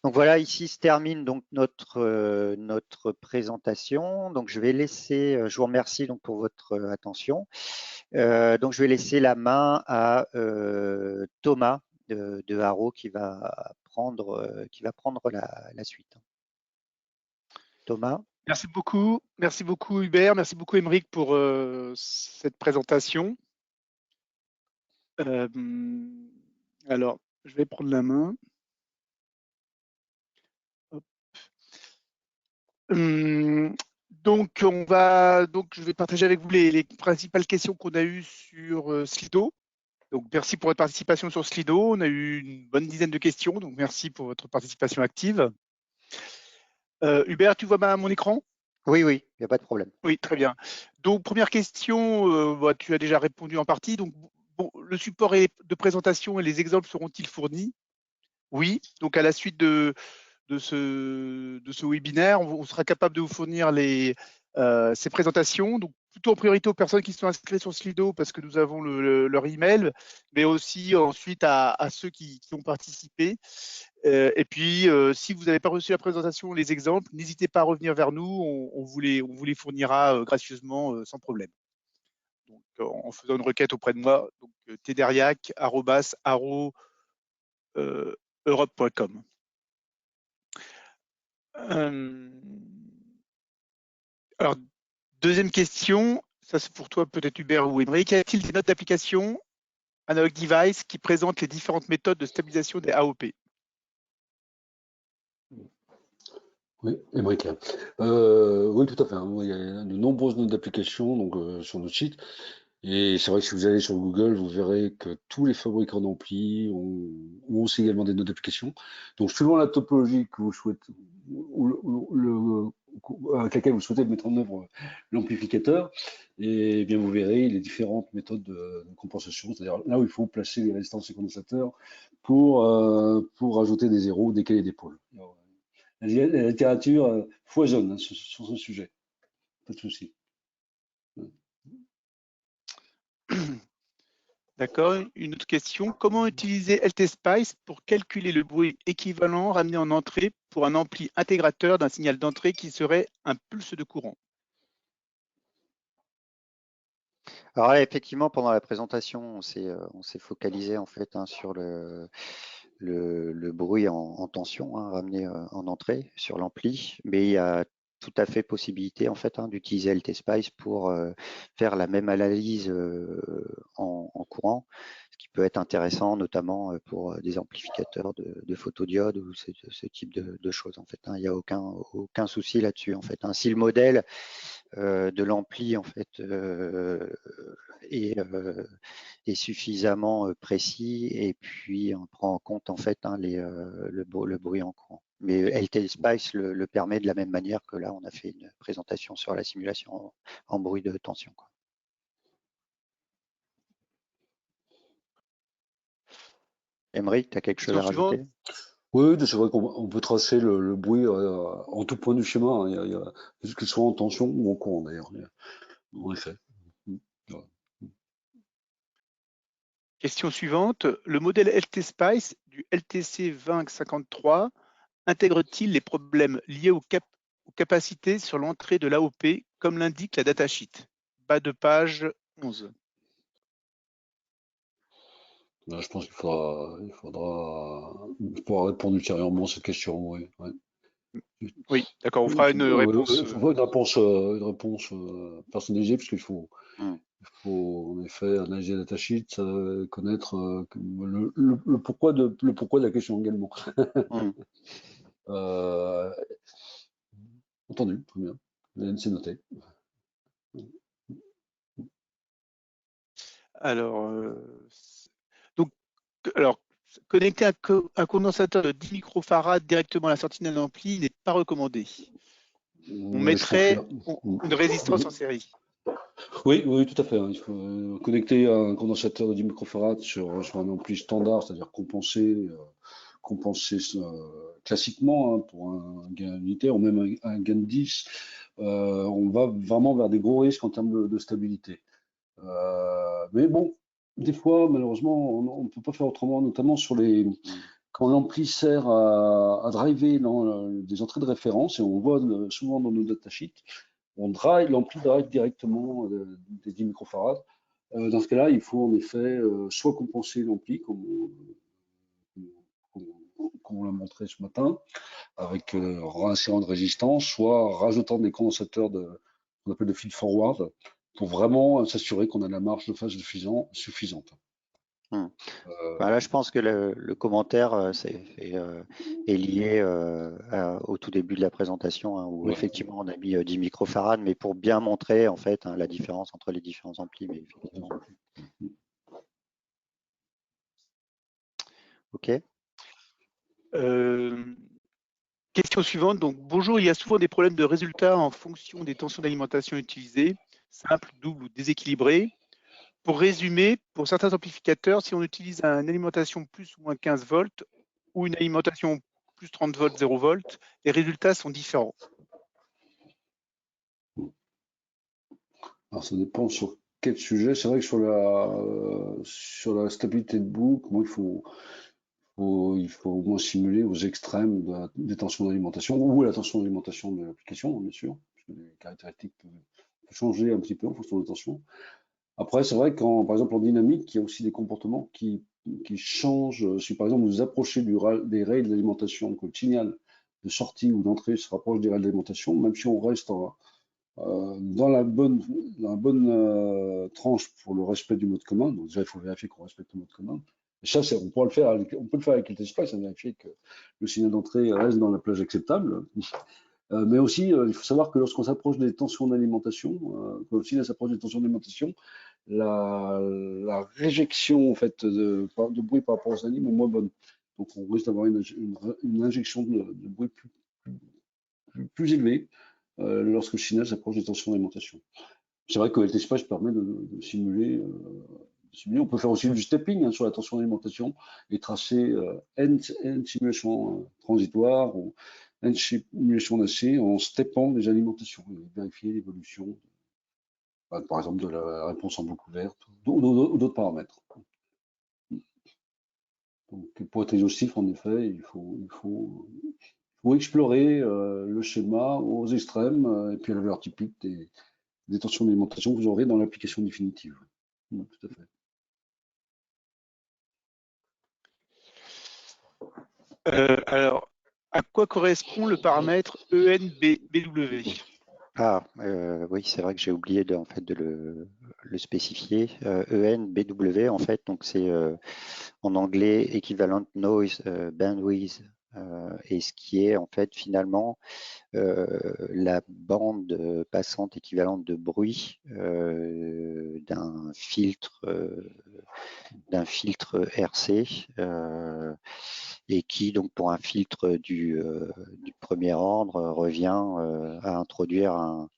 Donc voilà, ici se termine donc notre présentation. Donc je vais laisser, je vous remercie donc pour votre attention. Donc je vais laisser la main à Thomas de Haro qui va prendre la suite. Thomas. Merci beaucoup Hubert, merci beaucoup Émeric pour cette présentation. Alors, je vais prendre la main. Hop. Donc, je vais partager avec vous les principales questions qu'on a eues sur Slido. Donc, merci pour votre participation sur Slido. On a eu une bonne dizaine de questions, donc merci pour votre participation active. Hubert, tu vois mon écran? Oui, il n'y a pas de problème. Oui, très bien. Donc, première question, tu as déjà répondu en partie. Donc, bon, le support de présentation et les exemples seront-ils fournis? Oui. Donc, à la suite de ce webinaire, on sera capable de vous fournir ces présentations. Donc, plutôt en priorité aux personnes qui sont inscrites sur Slido parce que nous avons leur email, mais aussi ensuite à ceux qui ont participé. Et puis, si vous n'avez pas reçu la présentation, les exemples, n'hésitez pas à revenir vers nous. On vous les fournira gracieusement sans problème. Donc, en faisant une requête auprès de moi, donc tderiac@aro-europe.com. Alors, deuxième question, ça c'est pour toi peut-être Hubert ou Émeric. Y a-t-il des notes d'application Analog Device qui présentent les différentes méthodes de stabilisation des AOP? Oui, Émeric. Oui, tout à fait, hein. Il y a de nombreuses notes d'application donc, sur notre site. Et c'est vrai que si vous allez sur Google, vous verrez que tous les fabricants d'amplis ont aussi également des notes d'application. Donc, suivant la topologie que vous souhaitez, avec laquelle vous souhaitez mettre en œuvre l'amplificateur, et bien vous verrez les différentes méthodes de compensation, c'est-à-dire là où il faut placer les résistances et condensateurs pour ajouter des zéros, décaler des pôles. La littérature foisonne, hein, sur ce sujet. Pas de souci. D'accord. Une autre question. Comment utiliser LTSpice pour calculer le bruit équivalent ramené en entrée pour un ampli intégrateur d'un signal d'entrée qui serait un pulse de courant? Alors là, effectivement, pendant la présentation, on s'est focalisé en fait, hein, sur le bruit en tension, hein, ramené en entrée sur l'ampli, mais il y a tout à fait possibilité en fait, hein, d'utiliser LTSpice pour faire la même analyse en courant, ce qui peut être intéressant notamment pour des amplificateurs de photodiodes ou ce type de choses en fait, hein. Il n'y a aucun souci là-dessus en fait, hein. Si le modèle de l'ampli en fait est suffisamment précis et puis on prend en compte en fait, hein, le bruit en courant. Mais LTSpice le permet de la même manière que là on a fait une présentation sur la simulation en bruit de tension, quoi. Émeric, tu as quelque chose à Question suivante. rajouter? Oui, c'est vrai qu'on peut tracer le bruit en tout point du schéma, hein. Il y a, qu'il soit en tension ou en courant d'ailleurs. En effet. Ouais. Question suivante. Le modèle LT-SPICE du LTC 2053 intègre-t-il les problèmes liés aux capacités sur l'entrée de l'AOP, comme l'indique la datasheet? Bas de page 11. Là, je pense il faudra répondre ultérieurement à cette question. Oui, ouais. Oui, d'accord, on fera une réponse. Il faut une réponse personnalisée, parce qu'il faut, Hmm. il faut en effet analyser la datasheet, connaître le pourquoi le pourquoi de la question également. Hmm. Euh, Entendu, très bien. C'est noté. Alors, donc, alors, connecter un condensateur de 10 microfarads directement à la sortie d'un ampli n'est pas recommandé. On Oui, je mettrait confirme. une résistance en série. Oui, oui, tout à fait, hein. Il faut connecter un condensateur de 10 microfarads sur un ampli standard, c'est-à-dire compenser classiquement, hein, pour un gain unitaire ou même un gain de 10. On va vraiment vers des gros risques en termes de stabilité. Mais bon, des fois, malheureusement, on ne peut pas faire autrement, notamment quand l'ampli sert à driver des entrées de référence, et on voit souvent dans nos datasheets, l'ampli drive directement des 10 microfarads. Dans ce cas-là, il faut en effet soit compenser l'ampli, comme on l'a montré ce matin, avec réinsérant de résistance, soit rajoutant des condensateurs qu'on appelle de feed forward, pour vraiment s'assurer qu'on a la marge de phase suffisante. Hmm. Là, je pense que le commentaire est lié au tout début de la présentation, hein, où Ouais. effectivement on a mis 10 microfarads, mais pour bien montrer en fait, hein, la différence entre les différents amplis. Mais effectivement. Ok. Question suivante. Donc, bonjour, il y a souvent des problèmes de résultats en fonction des tensions d'alimentation utilisées, simples, doubles ou déséquilibrées. Pour résumer, pour certains amplificateurs, si on utilise une alimentation plus ou moins 15 volts ou une alimentation plus 30 volts, 0 volts, les résultats sont différents. Alors ça dépend sur quel sujet. C'est vrai que sur la stabilité de boucle, moi, il faut au moins simuler aux extrêmes des tensions d'alimentation ou la tension d'alimentation de l'application, bien sûr, parce que les caractéristiques peuvent changer un petit peu en fonction des tensions. Après, c'est vrai que par exemple, en dynamique, il y a aussi des comportements qui changent. Si par exemple vous approchez des rails d'alimentation, que le signal de sortie ou d'entrée se rapproche des rails d'alimentation, même si on reste dans la bonne tranche pour le respect du mode commun. Donc déjà, il faut vérifier qu'on respecte le mode commun. Et ça, on peut le faire avec LTSPICE, vérifier que le signal d'entrée reste dans la plage acceptable. Mais aussi, il faut savoir que lorsqu'on s'approche des tensions d'alimentation, quand le signal s'approche des tensions d'alimentation, la réjection en fait, de bruit par rapport aux animaux est moins bonne. Donc on risque d'avoir une injection de bruit plus élevée lorsque le signal s'approche des tensions d'alimentation. C'est vrai que LTSPICE permet de simuler. On peut faire aussi du stepping, hein, sur la tension d'alimentation et tracer N simulations transitoires ou N simulations d'AC en steppant les alimentations et vérifier l'évolution, par exemple, de la réponse en boucle ouverte ou d'autres paramètres. Donc, pour être exhaustif, en effet, il faut explorer le schéma aux extrêmes et puis à la valeur typique des tensions d'alimentation que vous aurez dans l'application définitive. Tout à fait. Alors, à quoi correspond le paramètre ENBW? Oui, c'est vrai que j'ai oublié en fait de le spécifier. ENBW, en fait, donc c'est en anglais Equivalent Noise Bandwidth, et ce qui est en fait finalement la bande passante équivalente de bruit d'un filtre RC. et qui, donc pour un filtre du premier ordre, revient à introduire un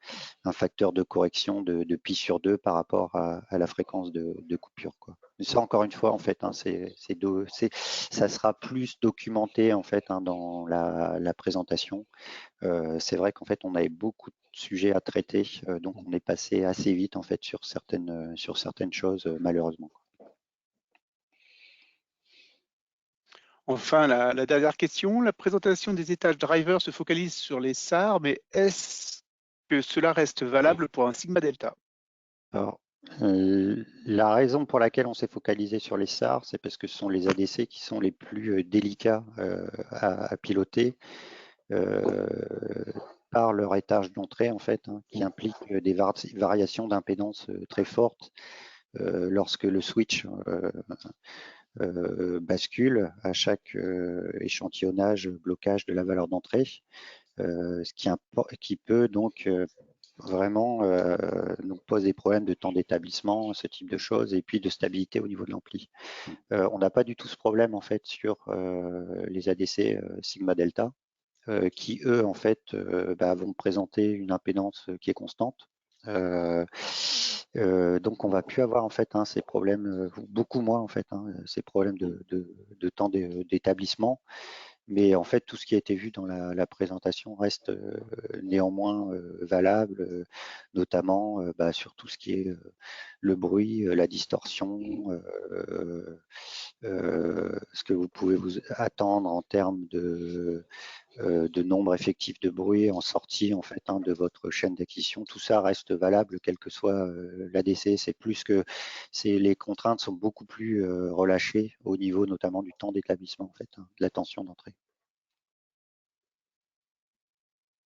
facteur de correction de pi sur 2 par rapport à la fréquence de coupure, quoi. Mais ça, encore une fois, en fait, hein, ça sera plus documenté en fait, hein, dans la présentation. C'est vrai qu'en fait, on avait beaucoup de sujets à traiter, donc on est passé assez vite en fait sur certaines choses, malheureusement. Enfin, la dernière question, la présentation des étages driver se focalise sur les SAR, mais est-ce que cela reste valable pour un sigma delta? Alors, la raison pour laquelle on s'est focalisé sur les SAR, c'est parce que ce sont les ADC qui sont les plus délicats à piloter par leur étage d'entrée, en fait, hein, qui implique des variations d'impédance très fortes lorsque le switch bascule à chaque échantillonnage, blocage de la valeur d'entrée, ce qui peut donc vraiment nous pose des problèmes de temps d'établissement, ce type de choses, et puis de stabilité au niveau de l'ampli. On n'a pas du tout ce problème en fait sur les ADC Sigma Delta, qui eux en fait vont présenter une impédance qui est constante. Donc on va plus avoir en fait ces problèmes, beaucoup moins en fait, ces problèmes de temps d'établissement. Mais en fait, tout ce qui a été vu dans la présentation reste néanmoins valable, notamment sur tout ce qui est le bruit, la distorsion, ce que vous pouvez vous attendre en termes de nombre effectif de bruit en sortie en fait, de votre chaîne d'acquisition. Tout ça reste valable, quel que soit l'ADC. Les contraintes sont beaucoup plus relâchées au niveau notamment du temps d'établissement en fait, de la tension d'entrée.